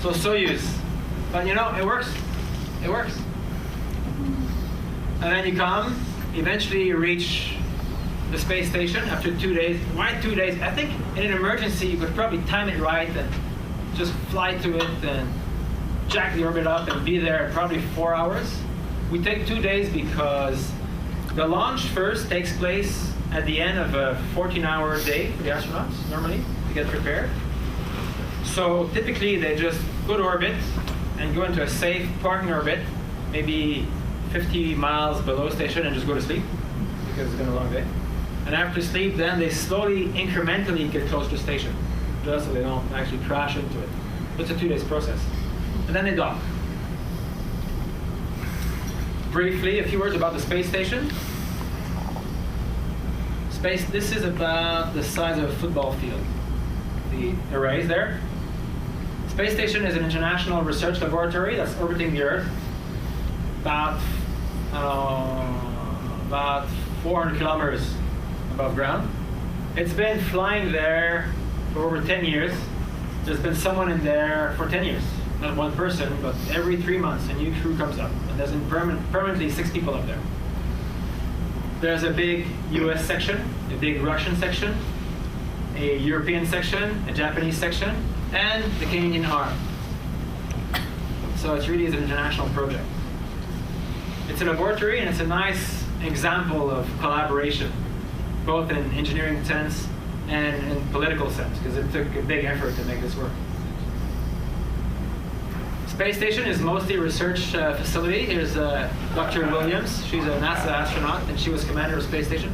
So Soyuz. But you know, it works. It works. And then you come, eventually you reach the space station after 2 days. Why 2 days? I think in an emergency you could probably time it right and just fly to it and jack the orbit up and be there in probably 4 hours. We take 2 days because the launch first takes place at the end of a 14-hour day for the astronauts, normally, to get prepared. So typically they just go to orbit and go into a safe parking orbit, maybe 50 miles below station, and just go to sleep because it's been a long day. And after sleep, then they slowly, incrementally get close to the station, just so they don't actually crash into it. It's a 2 days process. And then they dock. Briefly, a few words about the space station. This is about the size of a football field. The arrays there. Space station is an international research laboratory that's orbiting the Earth about 400 kilometers above ground. It's been flying there for over 10 years. There's been someone in there for 10 years. Not one person, but every 3 months a new crew comes up. And there's permanently 6 people up there. There's a big US section, a big Russian section, a European section, a Japanese section, and the Canadian arm. So it really is an international project. It's a laboratory and it's a nice example of collaboration, both in engineering sense and in political sense, because it took a big effort to make this work. Space station is mostly a research facility. Here's Dr. Williams. She's a NASA astronaut, and she was commander of space station.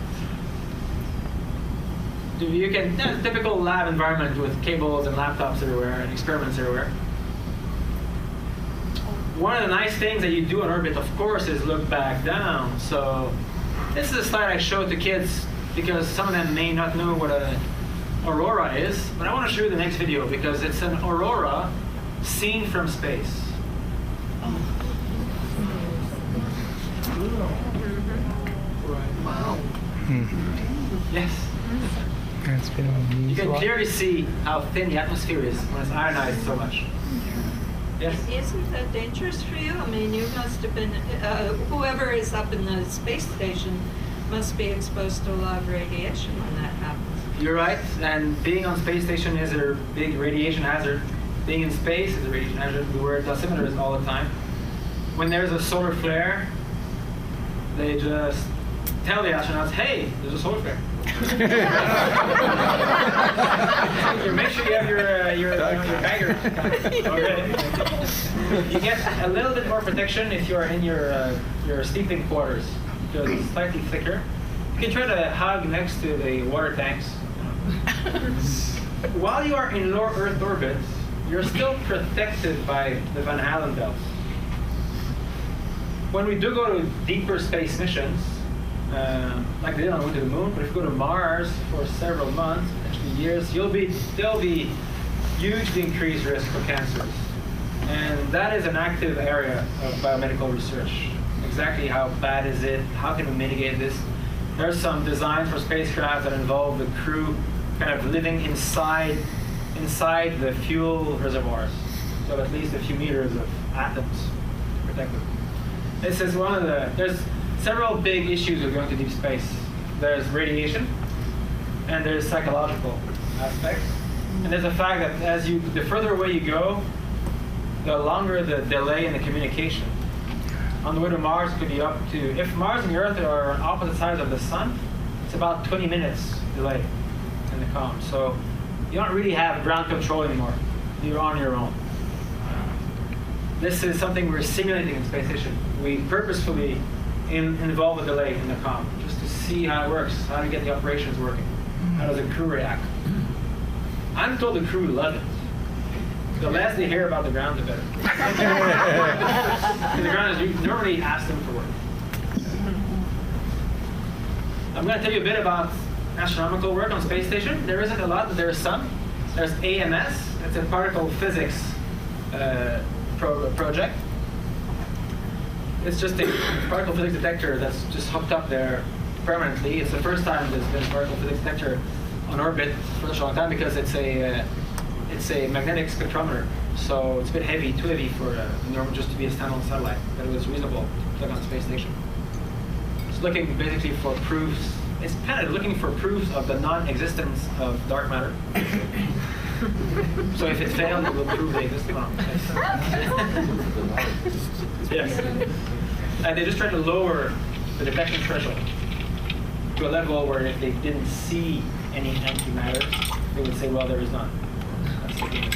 Typical lab environment with cables and laptops everywhere and experiments everywhere. one of the nice things that you do on orbit, of course, is look back down. So this is a slide I showed to kids because some of them may not know what an aurora is, but I want to show you the next video because it's an aurora seen from space. Wow. Yes. That's been on the You news a can lot. clearly see how thin the atmosphere is when it's ionized so much. Yes? Isn't that dangerous for you? I mean, you must have been, whoever is up in the space station must be exposed to a lot of radiation when that happens. You're right, and being on space station is a big radiation hazard. Being in space is a radiation hazard. We wear dosimeters all the time. When there's a solar flare, they just tell the astronauts, hey, there's a solar flare. Make sure you have your bagger already. You get a little bit more protection if you're in your sleeping quarters because it's slightly thicker. You can try to hug next to the water tanks. While you are in low Earth orbit, you're still protected by the Van Allen belts. When we do go to deeper space missions, like they did on the way to the moon, but if you go to Mars for several months, actually years, there'll be hugely increased risk for cancers. And that is an active area of biomedical research. Exactly how bad is it? How can we mitigate this? There's some design for spacecraft that involve the crew kind of living inside the fuel reservoirs. So at least a few meters of atoms to protect them. This is one of there's several big issues with going to deep space. There's radiation, and there's psychological aspects. And there's the fact that the further away you go, the longer the delay in the communication. On the way to Mars, it could be up to, if Mars and the Earth are on opposite sides of the sun, it's about 20 minutes delay in the comm. So you don't really have ground control anymore. You're on your own. This is something we're simulating in space station. We purposefully involve a delay in the comm just to see how it works, how to get the operations working. How does the crew react? I'm told the crew love it. The less they hear about the ground, the better. The ground is, you normally ask them for work. I'm going to tell you a bit about astronomical work on space station. There isn't a lot, but there is some. There's AMS. It's a particle physics project. It's just a particle physics detector that's just hooked up there permanently. It's the first time there's been a particle physics detector on orbit for such a long time because it's a magnetic spectrometer. So it's a bit heavy, too heavy for normal just to be a standalone satellite, but it was reasonable to plug on the space station. It's looking basically for proofs. It's kind of looking for proofs of the non-existence of dark matter. So if it failed, it will prove they exist. Yes. And they just tried to lower the detection threshold to a level where if they didn't see any antimatter, they would say, well, there is none. That's the game.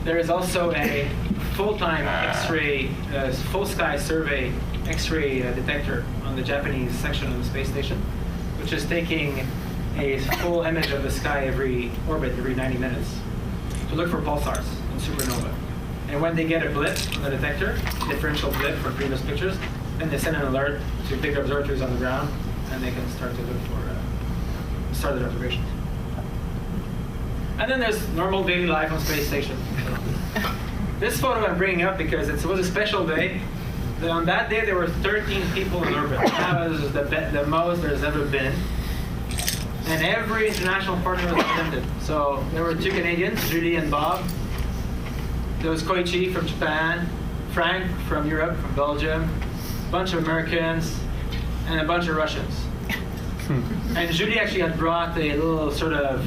There is also a full-time X-ray, full sky survey X-ray detector on the Japanese section of the space station, which is taking a full image of the sky every orbit, every 90 minutes, to look for pulsars and supernova. And when they get a blip on the detector, differential blip from previous pictures, then they send an alert to big observatories on the ground, and they can start to look for start their observations. And then there's normal daily life on space station. This photo I'm bringing up because it was a special day. On that day, there were 13 people in orbit. That was the most there's ever been. And every international partner was attended. So there were 2 Canadians, Julie and Bob. There was Koichi from Japan, Frank from Europe, from Belgium, a bunch of Americans, and a bunch of Russians. And Julie actually had brought a little sort of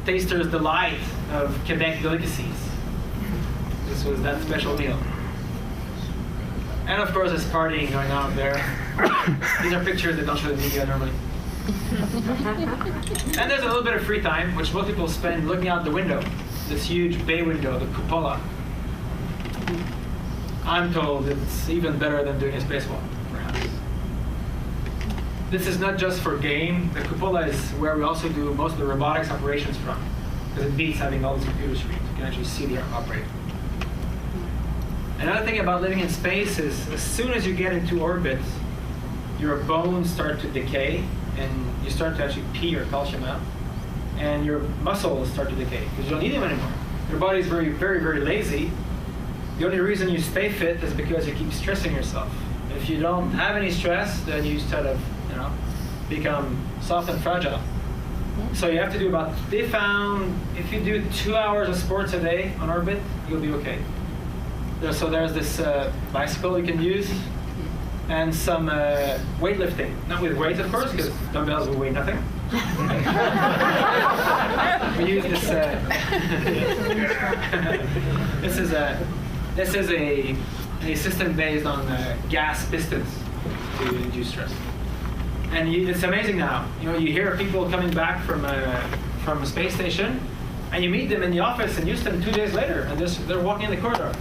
taster's delight of Quebec delicacies. This was that special meal. And of course, there's partying going on up there. These are pictures that don't show the media normally. And there's a little bit of free time, which most people spend looking out the window. This huge bay window, the cupola. I'm told it's even better than doing a spacewalk, perhaps. This is not just for game. The cupola is where we also do most of the robotics operations from. because it beats having all these computer screens. You can actually see the Earth operate. Another thing about living in space is as soon as you get into orbit, your bones start to decay, and you start to actually pee your calcium out, and your muscles start to decay because you don't need them anymore. Your body is very, very, very lazy. The only reason you stay fit is because you keep stressing yourself. If you don't have any stress, then you sort of, become soft and fragile. So you have to do they found if you do 2 hours of sports a day on orbit, you'll be okay. So there's this bicycle you can use, and some weightlifting. Not with weights, of course, because dumbbells will weigh nothing. We use this. This is a system based on gas pistons to induce stress. And it's amazing now. You hear people coming back from a space station, and you meet them in the office in Houston 2 days later, and they're walking in the corridor.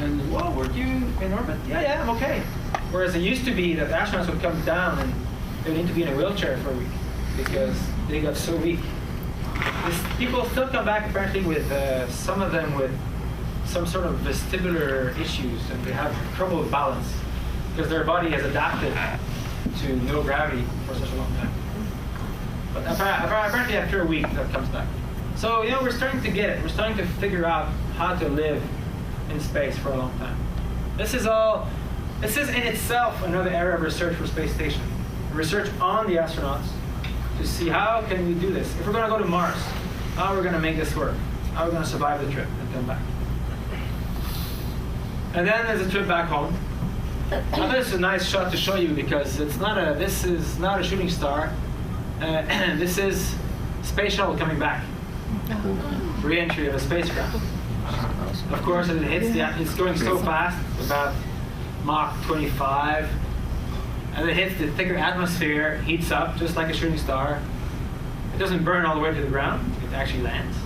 And, whoa, were you in orbit? Yeah, I'm okay. Whereas it used to be that the astronauts would come down and they would need to be in a wheelchair for a week because they got so weak. People still come back apparently with, some of them with some sort of vestibular issues, and they have trouble with balance because their body has adapted to no gravity for such a long time. But apparently after a week that comes back. So, we're starting to get it. We're starting to figure out how to live in space for a long time. This is in itself another area of research for space station. Research on the astronauts to see how can we do this. If we're going to go to Mars, how are we going to make this work? How are we going to survive the trip and come back? And then there's a trip back home. I thought this is a nice shot to show you because this is not a shooting star. This is space shuttle coming back. Re-entry of a spacecraft. Of course, it hits it's going so fast, about Mach 25, and it hits the thicker atmosphere, heats up just like a shooting star. It doesn't burn all the way to the ground, it actually lands.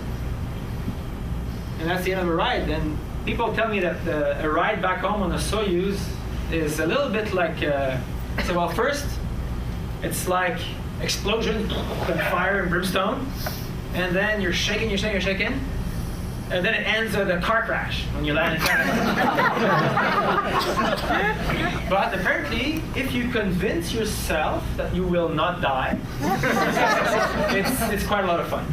And that's the end of the ride. Then people tell me that a ride back home on the Soyuz is a little bit like, first, it's like explosion, fire and brimstone, and then you're shaking, and then it ends with a car crash when you land in Canada. But apparently, if you convince yourself that you will not die, it's quite a lot of fun.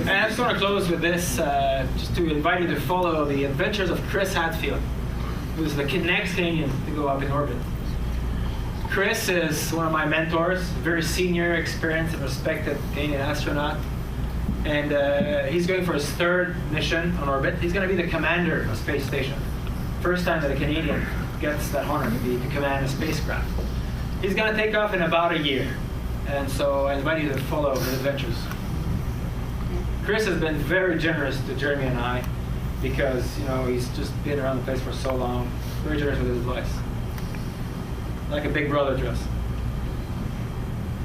And I just want to close with this, just to invite you to follow the adventures of Chris Hadfield, who's the next Canadian to go up in orbit. Chris is one of my mentors, very senior, experienced, and respected Canadian astronaut. And he's going for his 3rd mission on orbit. He's going to be the commander of Space Station. First time that a Canadian gets that honor to command a spacecraft. He's going to take off in about a year. And so I invite you to follow his adventures. Chris has been very generous to Jeremy and I because, he's just been around the place for so long. Very generous with his advice. Like a big brother to us.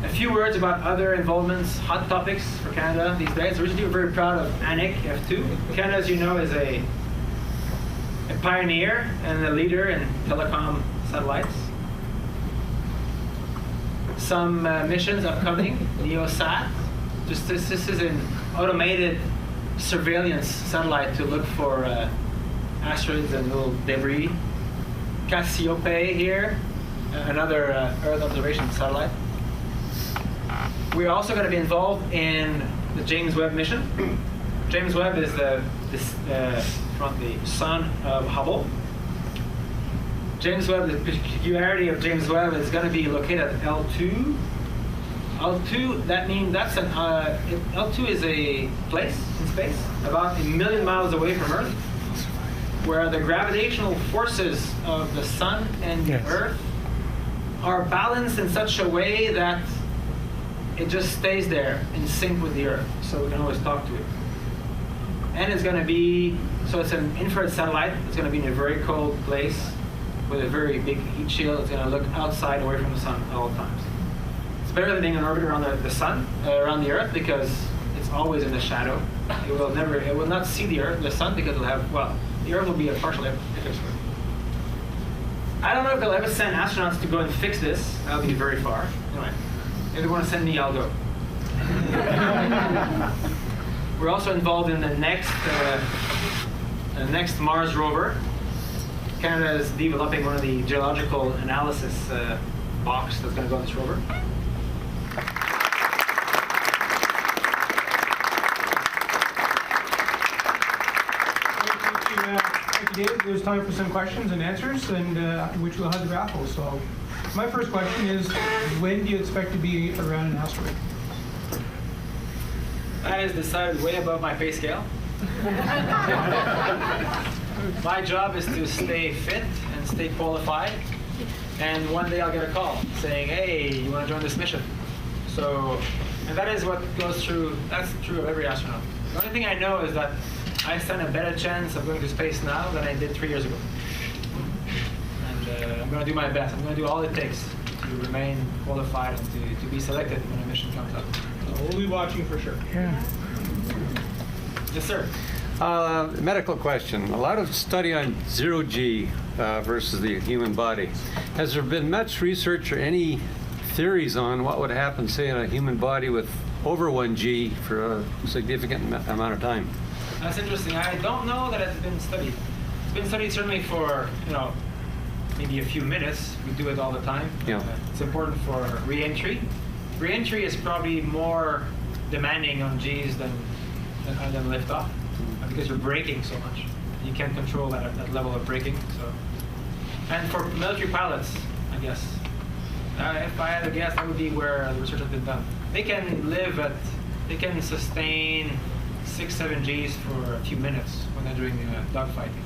A few words about other involvements, hot topics for Canada these days. Originally, we're very proud of ANIC F2. Canada, as you know, is a pioneer and a leader in telecom satellites. Some missions upcoming, NeoSat. This is an automated surveillance satellite to look for asteroids and little debris. Cassiope here. Another Earth observation satellite. We're also going to be involved in the James Webb mission. James Webb is from the son of Hubble. James Webb, the peculiarity of James Webb is going to be located at L2. L2, that means L2 is a place in space about 1 million miles away from Earth, where the gravitational forces of the sun and the Earth are balanced in such a way that it just stays there in sync with the Earth, so we can always talk to it. And it's going to be, so it's an infrared satellite. It's going to be in a very cold place with a very big heat shield. It's going to look outside, away from the sun at all times. It's better than being in orbit around the sun, around the Earth, because it's always in the shadow. It will not see the sun, because the Earth will be a partial eclipse. I don't know if they'll ever send astronauts to go and fix this. That'll be very far. Anyway, if they want to send me, I'll go. We're also involved in the next Mars rover. Canada is developing one of the geological analysis box that's going to go on this rover. Thank you, David. There's time for some questions and answers, and which we'll have the raffle. So, my first question is, when do you expect to be around an asteroid? That is decided way above my pay scale. My job is to stay fit and stay qualified, and one day I'll get a call saying, hey, you want to join this mission? So, and that is what goes through, that's true of every astronaut. The only thing I know is that I stand a better chance of going to space now than I did 3 years ago. And I'm going to do my best. I'm going to do all it takes to remain qualified and to be selected when a mission comes up. We'll be watching for sure. Yeah. Yes, sir. Medical question. A lot of study on zero G versus the human body. Has there been much research or any theories on what would happen, say, in a human body with over 1 G for a significant amount of time? That's interesting. I don't know that it's been studied. It's been studied certainly for, maybe a few minutes. We do it all the time. Yeah. It's important for re-entry. Re-entry is probably more demanding on Gs than liftoff, because you're braking so much. You can't control that level of braking. So, and for military pilots, I guess, if I had to guess, that would be where the research has been done. They can sustain 6-7 Gs for a few minutes when they're doing dogfighting.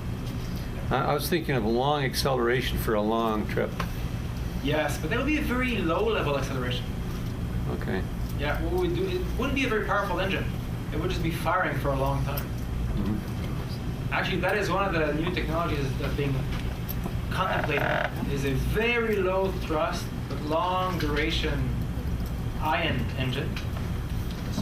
I was thinking of a long acceleration for a long trip. Yes, but that would be a very low-level acceleration. Okay. Yeah, what we do, it wouldn't be a very powerful engine. It would just be firing for a long time. Mm-hmm. Actually, that is one of the new technologies that's being contemplated. Is a very low thrust but long duration ion engine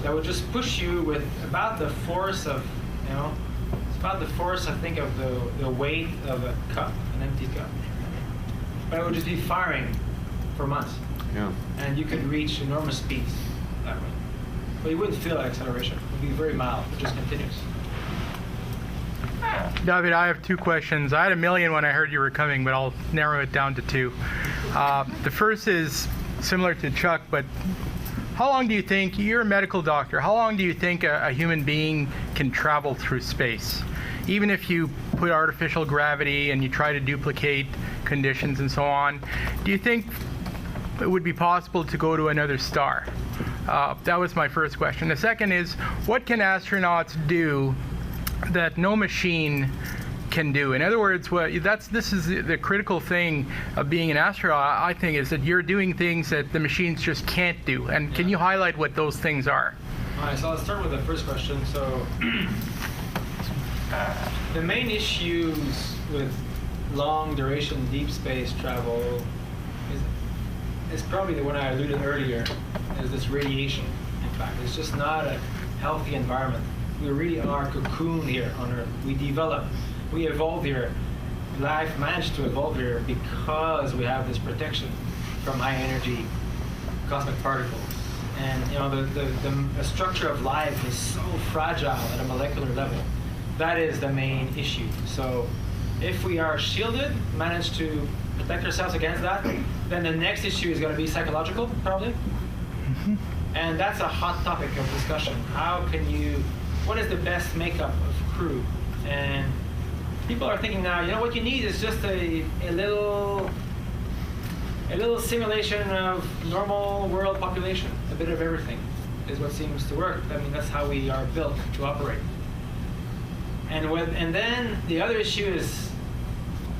that would just push you with about the force of, it's about the force, I think, of the weight of a cup, an empty cup. But it would just be firing for months. Yeah. And you could reach enormous speeds that way. But you wouldn't feel that acceleration. It would be very mild. It just continues. David, I have 2 questions. I had a million when I heard you were coming, but I'll narrow it down to 2. The first is similar to Chuck, but how long do you think, you're a medical doctor, how long do you think a human being can travel through space? Even if you put artificial gravity and you try to duplicate conditions and so on, do you think it would be possible to go to another star? That was my first question. The second is, what can astronauts do that no machine can do? In other words, this is the critical thing of being an astronaut, I think, is that you're doing things that the machines just can't do. And can you highlight what those things are? All right, so I'll start with the first question. So the main issues with long duration deep space travel is probably the one I alluded earlier, is this radiation. In fact, it's just not a healthy environment. We really are cocooned here on Earth. We evolve here. Life managed to evolve here because we have this protection from high energy cosmic particles. And the structure of life is so fragile at a molecular level. That is the main issue. So if we are shielded, manage to protect ourselves against that, then the next issue is going to be psychological, probably. Mm-hmm. And that's a hot topic of discussion. What is the best makeup of crew? And people are thinking now, what you need is just a little simulation of normal world population. A bit of everything is what seems to work. I mean, that's how we are built to operate. And then the other issue is,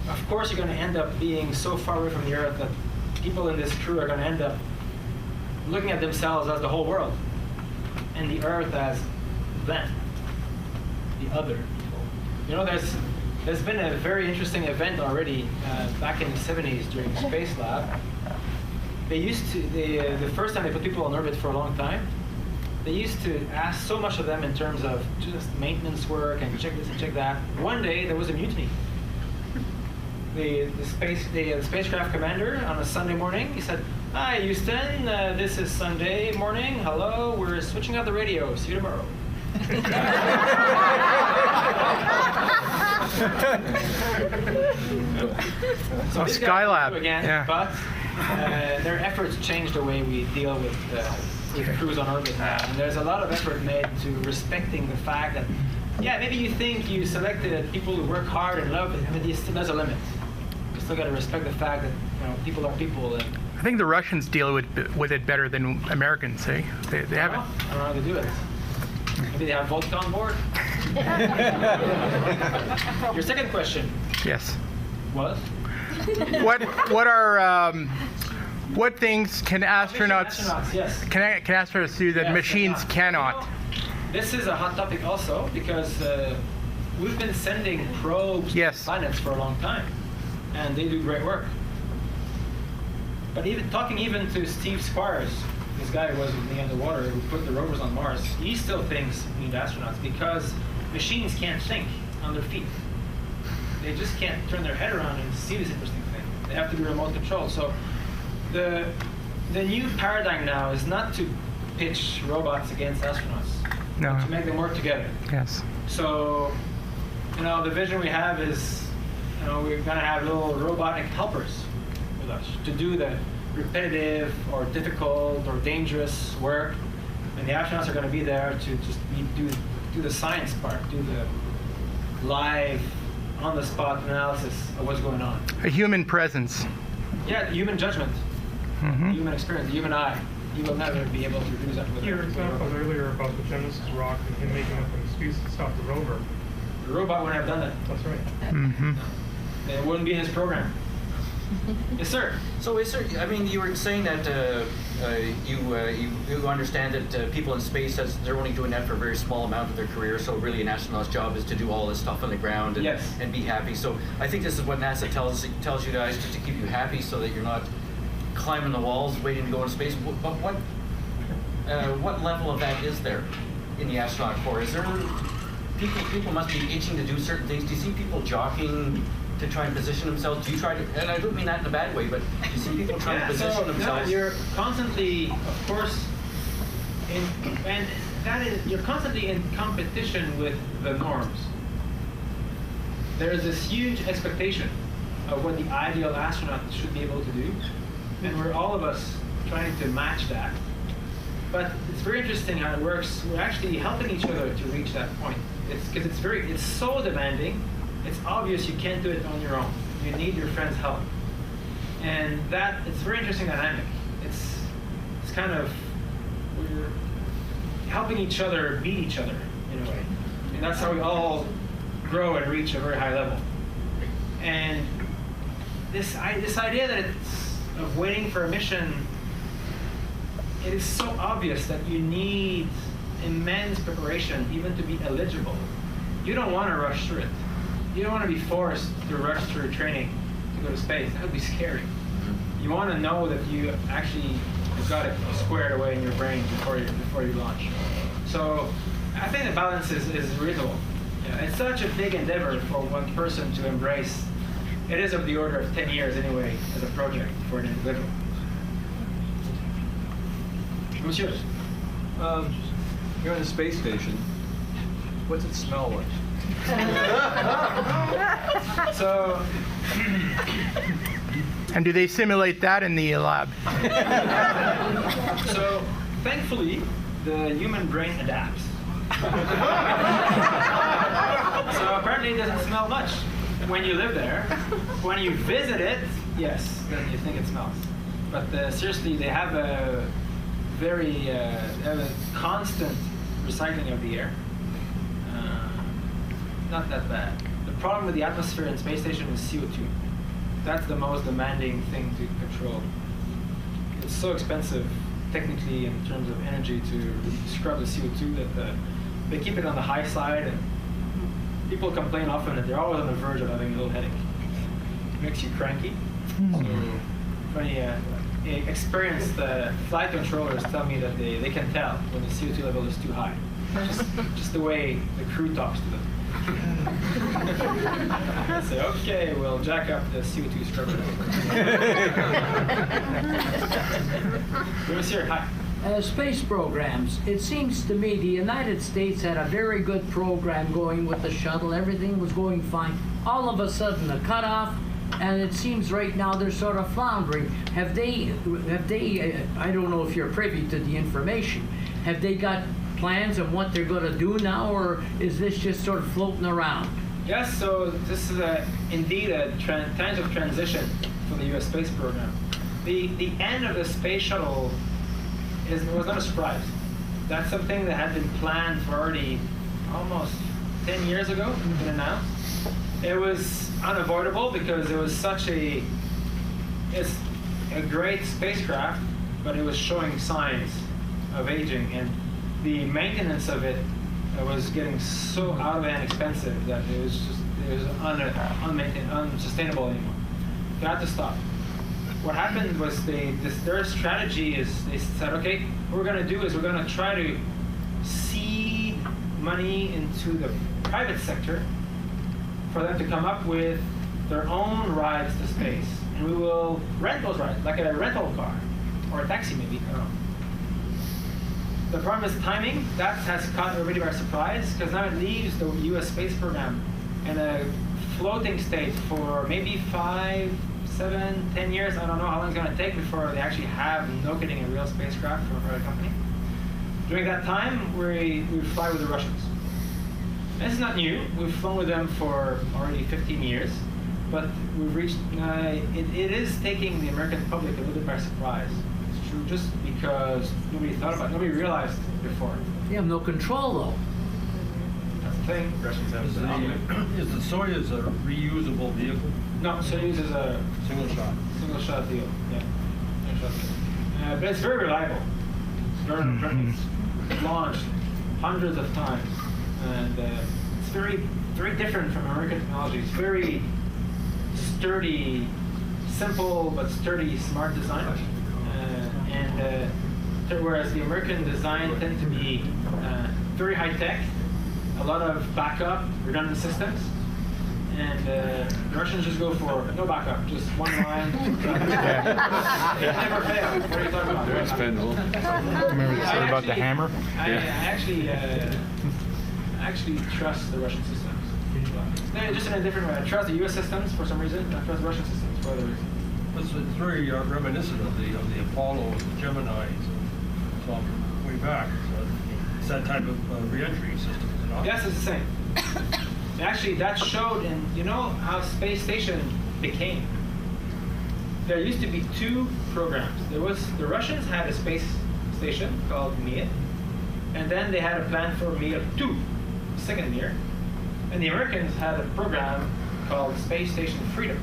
of course, you're going to end up being so far away from the Earth that people in this crew are going to end up looking at themselves as the whole world, and the Earth as them, the other people. There's been a very interesting event already back in the 70s during Space Lab. They used to, the first time they put people on orbit for a long time, they used to ask so much of them in terms of just maintenance work and check this and check that. One day there was a mutiny. the spacecraft commander on a Sunday morning. He said, "Hi, Houston. This is Sunday morning. Hello. We're switching out the radio. See you tomorrow." So these guys Skylab. do again, Yeah. but their efforts change the way we deal with crews on orbit now. And there's a lot of effort made to respecting the fact that, yeah, maybe you think you selected people who work hard and love it, but there's a limit. You still got to respect the fact that people are people. And I think the Russians deal with it better than Americans, eh? They haven't. I don't know how to do it. Maybe they have vodka on board. Your second question Yes. was? What things can astronauts Yes. can astronauts do that Yes, machines cannot? This is a hot topic also because we've been sending probes Yes. to planets for a long time, and they do great work. But even to Steve Squires, this guy who was with me underwater, who put the rovers on Mars, he still thinks we need astronauts because machines can't think on their feet. They just can't turn their head around and see this interesting thing. They have to be remote controlled. So the new paradigm now is not to pitch robots against astronauts, No. but to make them work together. Yes. So, the vision we have is, we're gonna have little robotic helpers with us to do the repetitive or difficult or dangerous work, and the astronauts are gonna be there to just do the science part, do the live, on-the-spot analysis of what's going on. A human presence. Yeah, human judgment, human experience, the human eye. You will never be able to do that with Your a example robot. earlier about the Genesis rock and him making up an excuse to stop the rover. The robot wouldn't have done that. That's right. Mm-hmm. It wouldn't be in his program. Yes, sir. So, you were saying that you understand that people in space, they're only doing that for a very small amount of their career. So really, an astronaut's job is to do all this stuff on the ground and, Yes. and be happy. So I think this is what NASA tells you guys to keep you happy, so that you're not climbing the walls waiting to go into space. But what level of that is there in the astronaut corps? Is there people must be itching to do certain things? Do you see people jockeying to try and position themselves? Do you try to, and I don't mean that in a bad way, but do you see people trying to position themselves? No, you're constantly, of course, you're constantly in competition with the norms. There is this huge expectation of what the ideal astronaut should be able to do, and we're all of us trying to match that. But it's very interesting how it works. We're actually helping each other to reach that point. Because it's so demanding. It's obvious you can't do it on your own. You need your friend's help. And it's a very interesting dynamic. It's kind of, we're helping each other beat each other in a way. And that's how we all grow and reach a very high level. And this idea that of waiting for a mission, it is so obvious that you need immense preparation even to be eligible. You don't want to rush through it. You don't want to be forced to rush through training to go to space. That would be scary. You want to know that you actually have got it squared away in your brain before you launch. So I think the balance is reasonable. It's such a big endeavor for one person to embrace. It is of the order of 10 years anyway as a project for an individual. Monsieur? You're on the space station. What's it smell like? So, And do they simulate that in the lab? so thankfully, the human brain adapts. So apparently it doesn't smell much when you live there. When you visit it, yes, then you think it smells. But seriously, they have a very constant recycling of the air. Not that bad. The problem with the atmosphere in space station is CO2. That's the most demanding thing to control. It's so expensive, technically, in terms of energy, to scrub the CO2 that they keep it on the high side, and people complain often that they're always on the verge of having a little headache. It makes you cranky. So, funny, experienced flight controllers tell me that they can tell when the CO2 level is too high. Just the way the crew talks to them. Say, okay, we'll jack up the CO2 structure. Who's here? Hi. Space programs. It seems to me the United States had a very good program going with the shuttle. Everything was going fine. All of a sudden, a cutoff, and it seems right now they're sort of floundering. Have they? I don't know if you're privy to the information. Have they got plans on what they're going to do now, or is this just sort of floating around? Yes. So this is indeed a times of transition for the U.S. space program. The end of the space shuttle was not a surprise. That's something that had been planned for already almost 10 years ago, been announced. It was unavoidable because it was it's a great spacecraft, but it was showing signs of aging, and the maintenance of it was getting so out of hand expensive that it was unsustainable anymore. They had to stop. What happened was their strategy is they said, okay, what we're going to do is we're going to try to seed money into the private sector for them to come up with their own rides to space. And we will rent those rides, like a rental car or a taxi maybe, I don't know. The problem is timing. That has caught everybody by surprise because now it leaves the U.S. space program in a floating state for maybe 5, 7, 10 years. I don't know how long it's going to take before they actually have getting a real spacecraft from a private company. During that time, we fly with the Russians. And this is not new. We've flown with them for already 15 years. But we've reached, it is taking the American public a little bit by surprise. It's true, just because nobody realized it before. They have no control, though. That's the thing. Russians have Is the Soyuz a reusable vehicle? No, Soyuz is a Single shot. single shot deal. Yeah, single shot deal. But it's very reliable. It's launched hundreds of times, and it's very, very different from American technology. It's very sturdy, simple but sturdy, smart design. Whereas the American design tends to be very high tech, a lot of backup, redundant systems. And the Russians just go for no backup, just one line. It never fails. What are you talking about? They're expendable. Remember the story about the hammer? I actually trust the Russian systems. Just in a different way. I trust the U.S. systems for some reason. I trust the Russian systems for other reasons. It's very reminiscent of the Apollo and the Gemini, so way back. So it's that type of re-entry system, is it not? Yes, it's the same. Actually, that showed in, you know how space station became? There used to be two programs. The Russians had a space station called Mir, and then they had a plan for Mir 2, second Mir. And the Americans had a program called Space Station Freedom.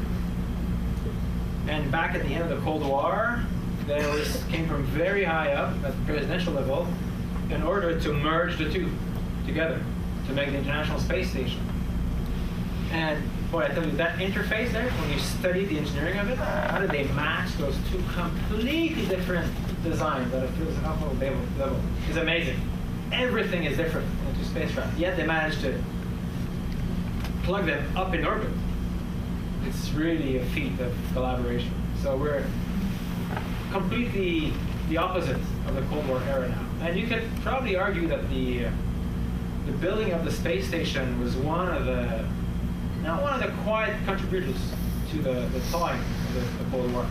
And back at the end of the Cold War, came from very high up at the presidential level in order to merge the two together to make the International Space Station. And boy, I tell you, that interface there, when you study the engineering of it, how did they match those two completely different designs at a physical level? It's amazing. Everything is different into spacecraft, yet they managed to plug them up in orbit. It's really a feat of collaboration. So we're completely the opposite of the Cold War era now. And you could probably argue that the building of the space station was one of the quiet contributors to the thawing of the Cold War.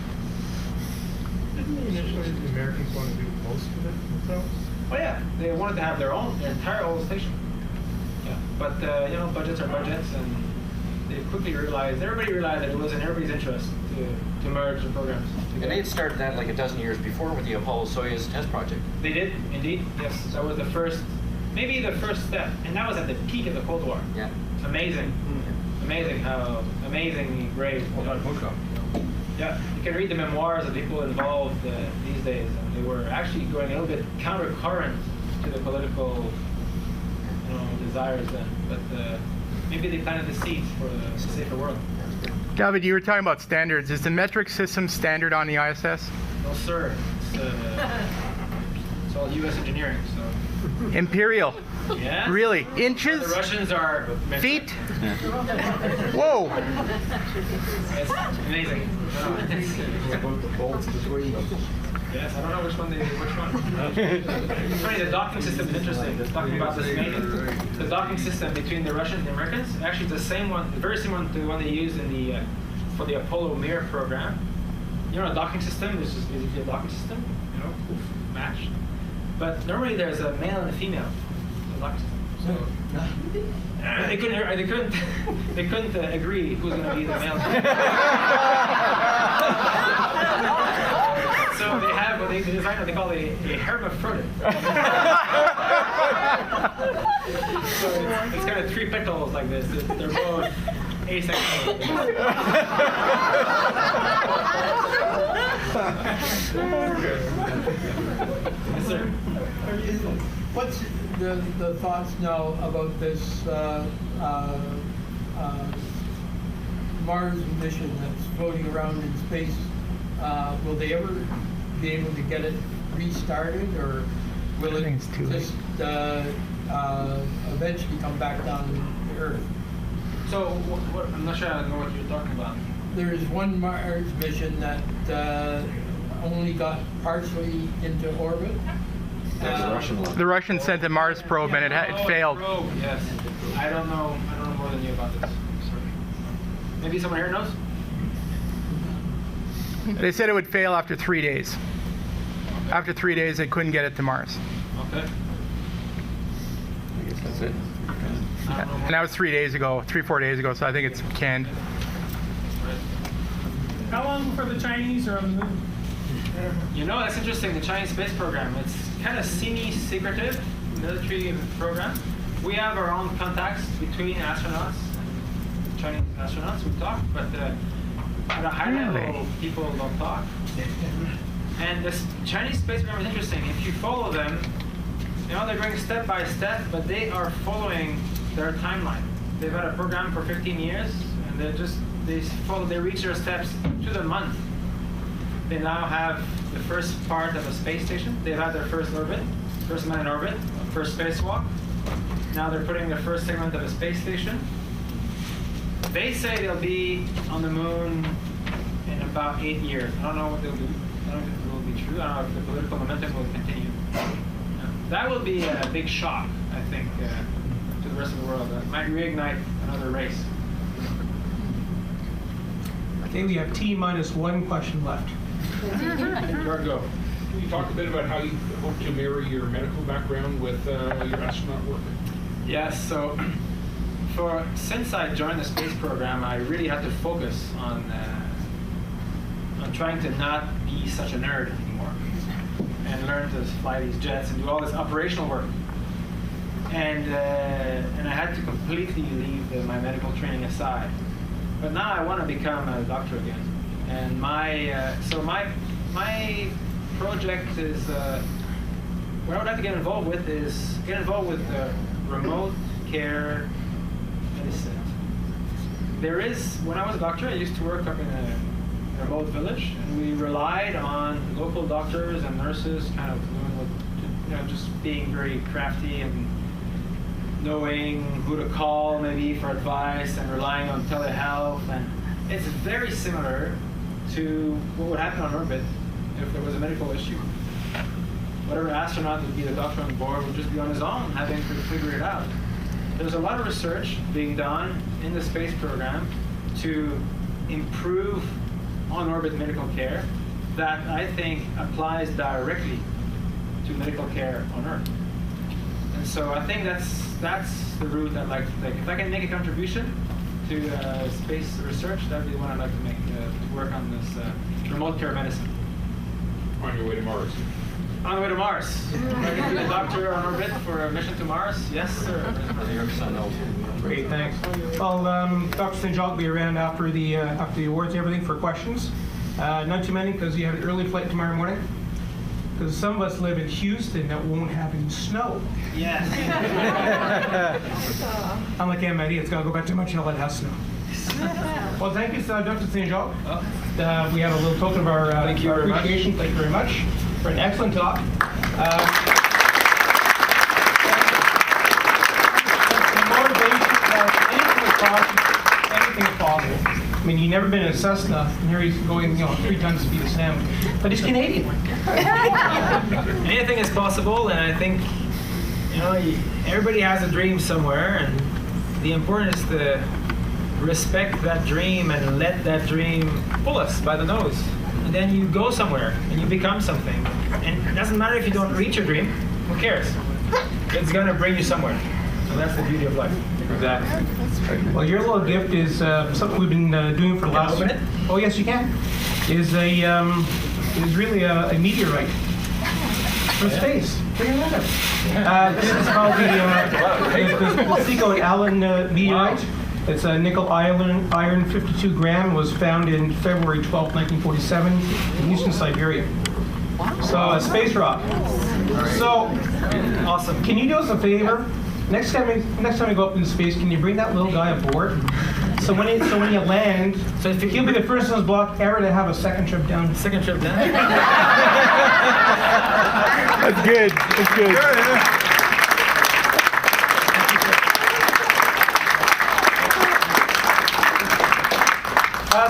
Didn't initially the Americans want to do most of it themselves? Oh yeah, they wanted to have their entire old station. Yeah, but budgets are budgets, and they quickly realized, everybody realized that it was in everybody's interest to merge the programs together. And they had started that like a dozen years before with the Apollo-Soyuz test project. They did, indeed, yes. That was the first, maybe the first step, and that was at the peak of the Cold War. Yeah. It's amazing. Amazing how amazingly brave. Well, that hookup. Yeah, you can read the memoirs of people involved these days, and they were actually going a little bit counter-current to the political desires then. But maybe they planted the seeds for a safer world. David, you were talking about standards. Is the metric system standard on the ISS? No, sir. It's all U.S. engineering, so. Imperial. Yeah. Really? Inches? The Russians are Feet? Whoa. It's amazing. About the bolts between them. Yes, I don't know which one. It's funny, the docking system is interesting. Just talking about this mating. The docking system between the Russians and the Americans, actually the same one, very similar to the one they used in the for the Apollo Mir program. You know, a docking system is just basically a docking system, you know, poof, match. But normally there's a male and a female in the docking system. So they couldn't agree who's going to be the male. So they have what they designed what they call a hermaphrodite. So it's kind of three petals like this. They're both asexual. Yes, sir. What's the thoughts now about this Mars mission that's floating around in space? Will they ever be able to get it restarted, or will it just eventually come back down to Earth? So I'm not sure I know what you're talking about. There is one Mars mission that only got partially into orbit. The Russians sent a Mars probe and it failed. Probe, yes. I don't know more than you about this. Sorry. Maybe someone here knows? They said it would fail after 3 days. Okay. After 3 days, they couldn't get it to Mars. Okay. I guess that's it. And that was 3 days ago, 4 days ago, so I think it's canned. How long before the Chinese are on the moon? You know, that's interesting, the Chinese space program. It's kind of semi-secretive military program. We have our own contacts between astronauts and Chinese astronauts. We talk, but at a high level, people don't talk. And this Chinese space program is interesting. If you follow them, you know, they're going step by step, but they are following their timeline. They've had a program for 15 years, and they reach their steps to the month. They now have the first part of a space station. They've had their first orbit, first man in orbit, first spacewalk. Now they're putting their first segment of a space station. They say they'll be on the moon in about 8 years. I don't know what they'll do. I don't know if it will be true. I don't know if the political momentum will continue. That will be a big shock, I think, to the rest of the world. That might reignite another race. Okay, we have T-1 question left. Margo, can you talk a bit about how you hope to marry your medical background with your astronaut work? Yes, so since I joined the space program, I really had to focus on trying to not be such a nerd anymore and learn to fly these jets and do all this operational work. And I had to completely leave my medical training aside. But now I want to become a doctor again. And my project is what I would like to get involved with is remote care medicine. When I was a doctor, I used to work up in a remote village, and we relied on local doctors and nurses kind of doing just being very crafty and knowing who to call maybe for advice and relying on telehealth. And it's very similar to what would happen on orbit if there was a medical issue. Whatever astronaut would be the doctor on board would just be on his own, having to figure it out. There's a lot of research being done in the space program to improve on-orbit medical care that I think applies directly to medical care on Earth. And so I think that's the route I'd like to take. If I can make a contribution to space research, that would be the one I'd like to make, to work on this remote care medicine. On your way to Mars. On the way to Mars. If I can be a doctor on orbit for a mission to Mars, yes, sir. Great, thanks. Well, Dr. St. Jacques will be around after the awards and everything for questions. Not too many because you have an early flight tomorrow morning. Because some of us live in Houston that won't have any snow. Yes. Unlike MIT, it's got to go back to Montreal that has snow. Well, thank you, Dr. St. Jacques. We have a little token of our appreciation. Thank you very much for an excellent talk. anything is possible. I mean, you've never been in a Cessna, and here he's going, 3 tons of speed of sound. But he's Canadian. Anything is possible, and I think, everybody has a dream somewhere, and the important is to respect that dream and let that dream pull us by the nose. And then you go somewhere, and you become something. And it doesn't matter if you don't reach your dream, who cares? It's going to bring you somewhere. So that's the beauty of life. Exactly. Well, your little gift is something we've been doing for the last. Open it? Oh yes, you can. Is really a meteorite from space. Bring it over. This is called the Seco Allen meteorite. It's a nickel iron 52 gram. Was found in February 12, 1947, in Houston, Siberia. So a space rock. So awesome. Can you do us a favor? Next time we go up into space, can you bring that little guy aboard? So when you land, he'll be the first on his block ever to have a second trip down. Second trip down? That's good. That's good.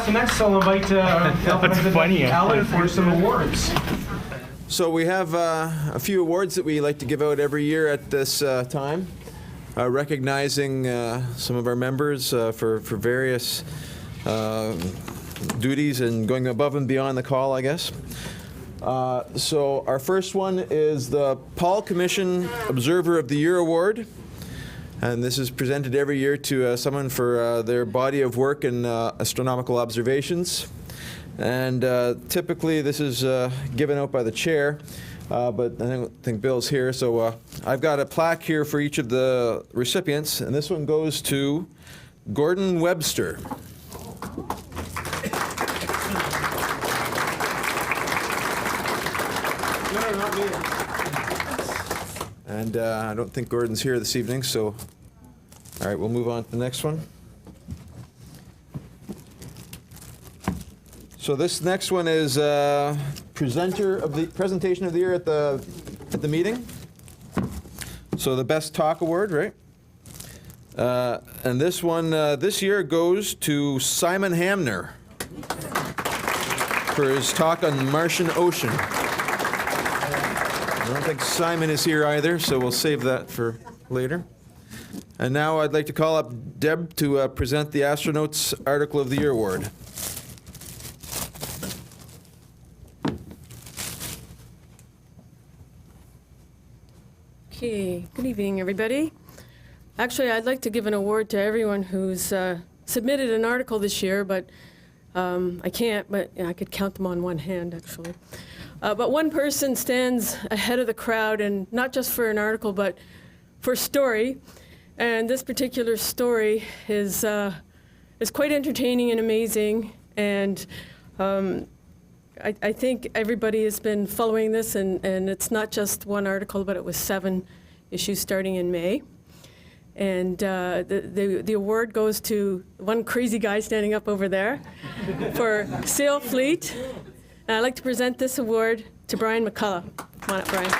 So next I'll invite Alan for some awards. So we have a few awards that we like to give out every year at this time, recognizing some of our members for various duties and going above and beyond the call, I guess. So our first one is the Paul Commission Observer of the Year Award. And this is presented every year to someone for their body of work in astronomical observations. And typically this is given out by the chair, but I don't think Bill's here. So I've got a plaque here for each of the recipients, and this one goes to Gordon Webster. And I don't think Gordon's here this evening, so all right, we'll move on to the next one. So this next one is presentation of the year at the meeting. So the best talk award, right? And this one this year goes to Simon Hamner for his talk on the Martian Ocean. I don't think Simon is here either, so we'll save that for later. And now I'd like to call up Deb to present the Astronauts Article of the Year Award. Okay, good evening, everybody. Actually, I'd like to give an award to everyone who's submitted an article this year, but I can't, but I could count them on one hand, actually. But one person stands ahead of the crowd, and not just for an article, but for story. And this particular story is quite entertaining and amazing. And I think everybody has been following this, and it's not just one article, but it was 7 issues starting in May. And the award goes to one crazy guy standing up over there for Sail Fleet. And I'd like to present this award to Brian McCullough. Come on up, Brian.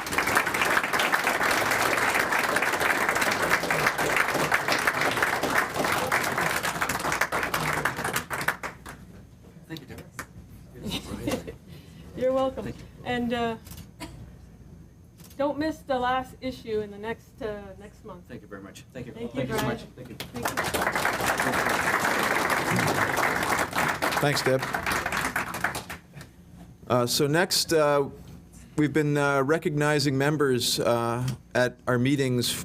Thank you, Deborah. You're welcome. And don't miss the last issue in the next month. Thank you very much. Thank you. Thank you, so Brian. much. Thank you. Thanks, Deb. So next, we've been recognizing members at our meetings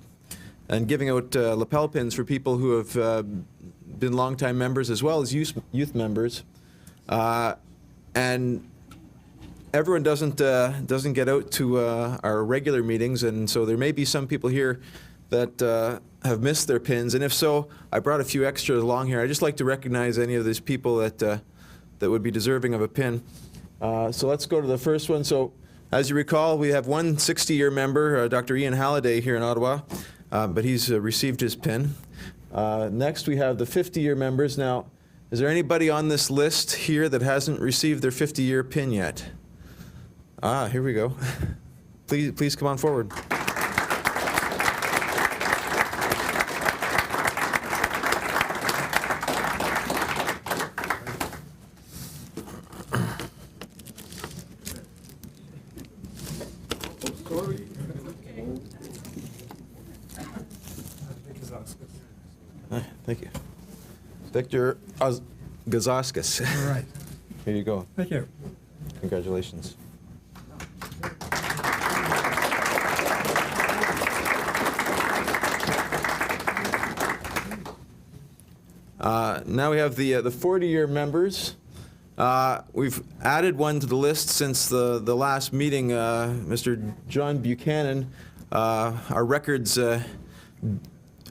and giving out lapel pins for people who have been longtime members as well as youth members. And everyone doesn't get out to our regular meetings, and so there may be some people here that have missed their pins. And if so, I brought a few extras along here. I'd just like to recognize any of these people that would be deserving of a pin. So let's go to the first one. So as you recall, we have one 60-year member, Dr. Ian Halliday here in Ottawa, but he's received his pin. Next, we have the 50-year members. Now, is there anybody on this list here that hasn't received their 50-year pin yet? Here we go. Please come on forward. Thank you. Victor Gazauskas. All right. Here you go. Thank you. Congratulations. Now we have the 40-year members. We've added one to the list since the last meeting. Mr. John Buchanan, our records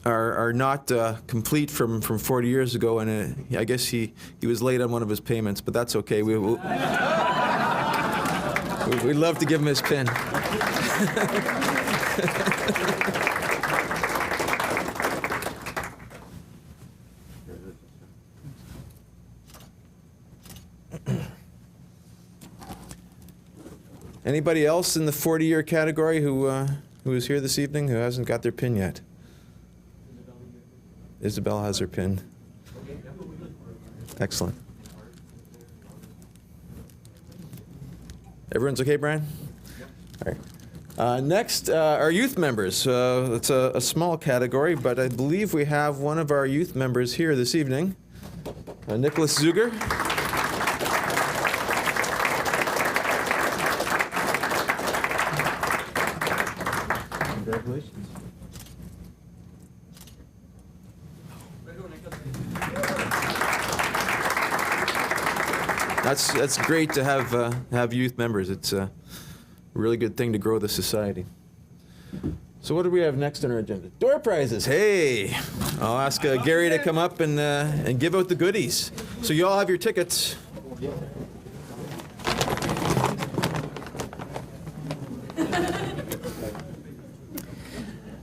are not complete from 40 years ago, and I guess he was late on one of his payments, but that's okay. We'd love to give him his pin. Anybody else in the 40-year category who is here this evening who hasn't got their pin yet? Isabel has her pin. Excellent. Everyone's okay, Brian? All right. Next, our youth members. It's a small category, but I believe we have one of our youth members here this evening, Nicholas Zuger. Congratulations. That's great to have youth members. It's a really good thing to grow the society. So what do we have next on our agenda? Door prizes. Hey, I'll ask Gary to come up and give out the goodies. So you all have your tickets.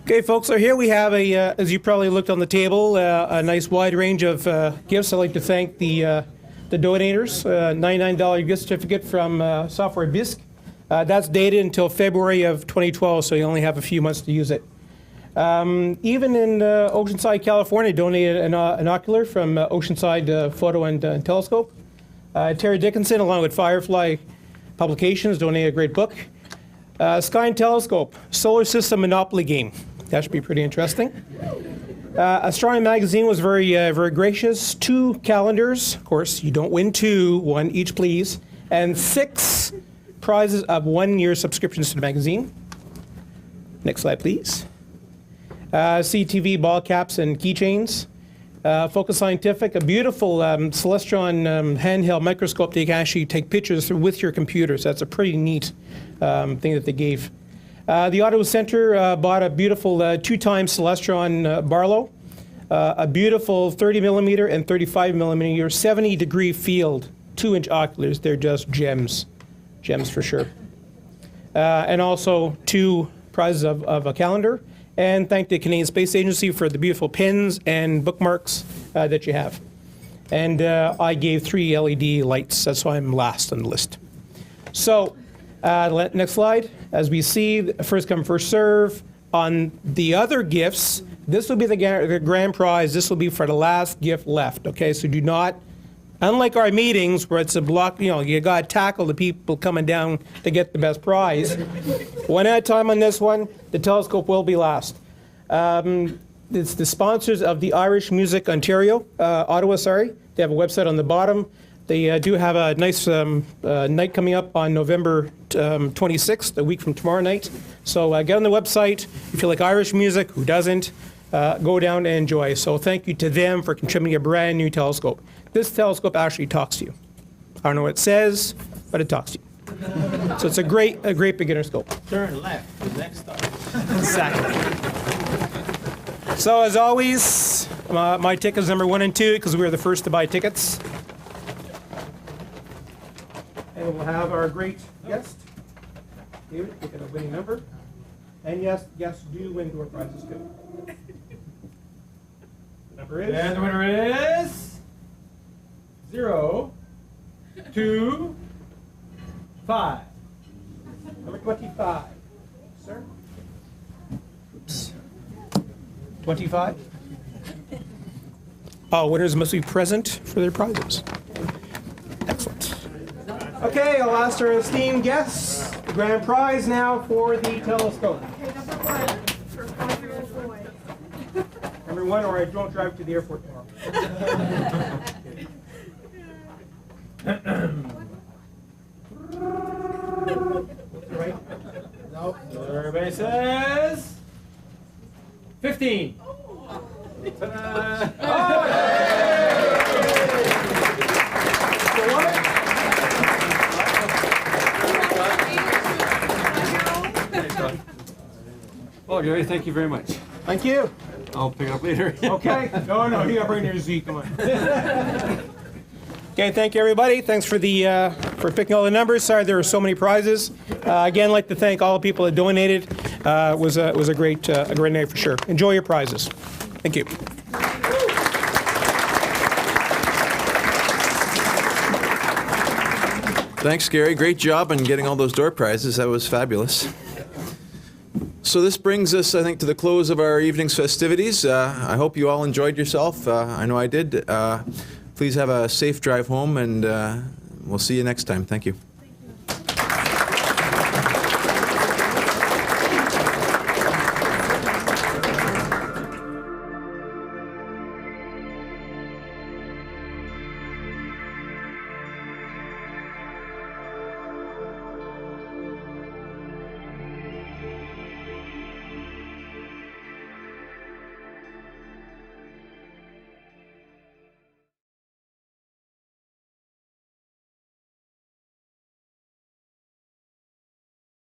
Okay, folks, so here we have as you probably looked on the table, a nice wide range of gifts. I'd like to thank the donators. $99 gift certificate from Software Bisque. That's dated until February of 2012, so you only have a few months to use it. Even in Oceanside, California, donated an ocular from Oceanside Photo and Telescope. Terry Dickinson, along with Firefly Publications, donated a great book. Sky and Telescope, Solar System Monopoly game. That should be pretty interesting. Astronomy Magazine was very gracious. 2 calendars. Of course, you don't win 2, 1 each, please. And 6 prizes of 1-year subscriptions to the magazine. Next slide, please. CTV ball caps and keychains. Focus Scientific, a beautiful Celestron handheld microscope that you can actually take pictures with your computers. That's a pretty neat thing that they gave. The Ottawa Centre bought a beautiful 2-time Celestron Barlow, a beautiful 30 millimeter and 35 millimeter 70-degree field 2-inch oculars. They're just gems for sure. And also 2 prizes of a calendar. And thank the Canadian Space Agency for the beautiful pins and bookmarks that you have. And I gave 3 LED lights. That's why I'm last on the list. So next slide. As we see, first come, first serve. On the other gifts, this will be the grand prize. This will be for the last gift left. Okay, so do not, unlike our meetings where it's a block, you got to tackle the people coming down to get the best prize. One at a time on this one. The telescope will be last. It's the sponsors of the Irish Music Ontario, Ottawa, sorry. They have a website on the bottom. They do have a nice night coming up on November 26th, a week from tomorrow night. So get on the website. If you like Irish music, who doesn't? Go down and enjoy. So thank you to them for contributing a brand new telescope. This telescope actually talks to you. I don't know what it says, but it talks to you. So it's a great beginner scope. Turn left, the next stop. Exactly. So as always, my tickets number 1 and 2 because we were the first to buy tickets. And we'll have our great guest, David, pick a winning number. And yes, guests do win door prizes too. The number is? And the winner is 0, 2, 5. Number 25. Sir? Oops. 25? Oh, winners must be present for their prizes. Excellent. Okay, I'll ask our esteemed guests the grand prize now for the telescope. Okay, number 1 for 5-year-old boy. Number everyone, or I don't drive to the airport tomorrow. Right? No. Everybody says 15. Ta-da! Oh, Gary, thank you very much. Thank you. I'll pick it up later. Okay. No, you gotta bring your Z. Come on. Okay, thank you, everybody. Thanks for for picking all the numbers. Sorry there were so many prizes. Again, I'd like to thank all the people that donated. It was a great night for sure. Enjoy your prizes. Thank you. Thanks, Gary. Great job on getting all those door prizes. That was fabulous. So this brings us, I think, to the close of our evening's festivities. I hope you all enjoyed yourself. I know I did. Please have a safe drive home, and we'll see you next time. Thank you.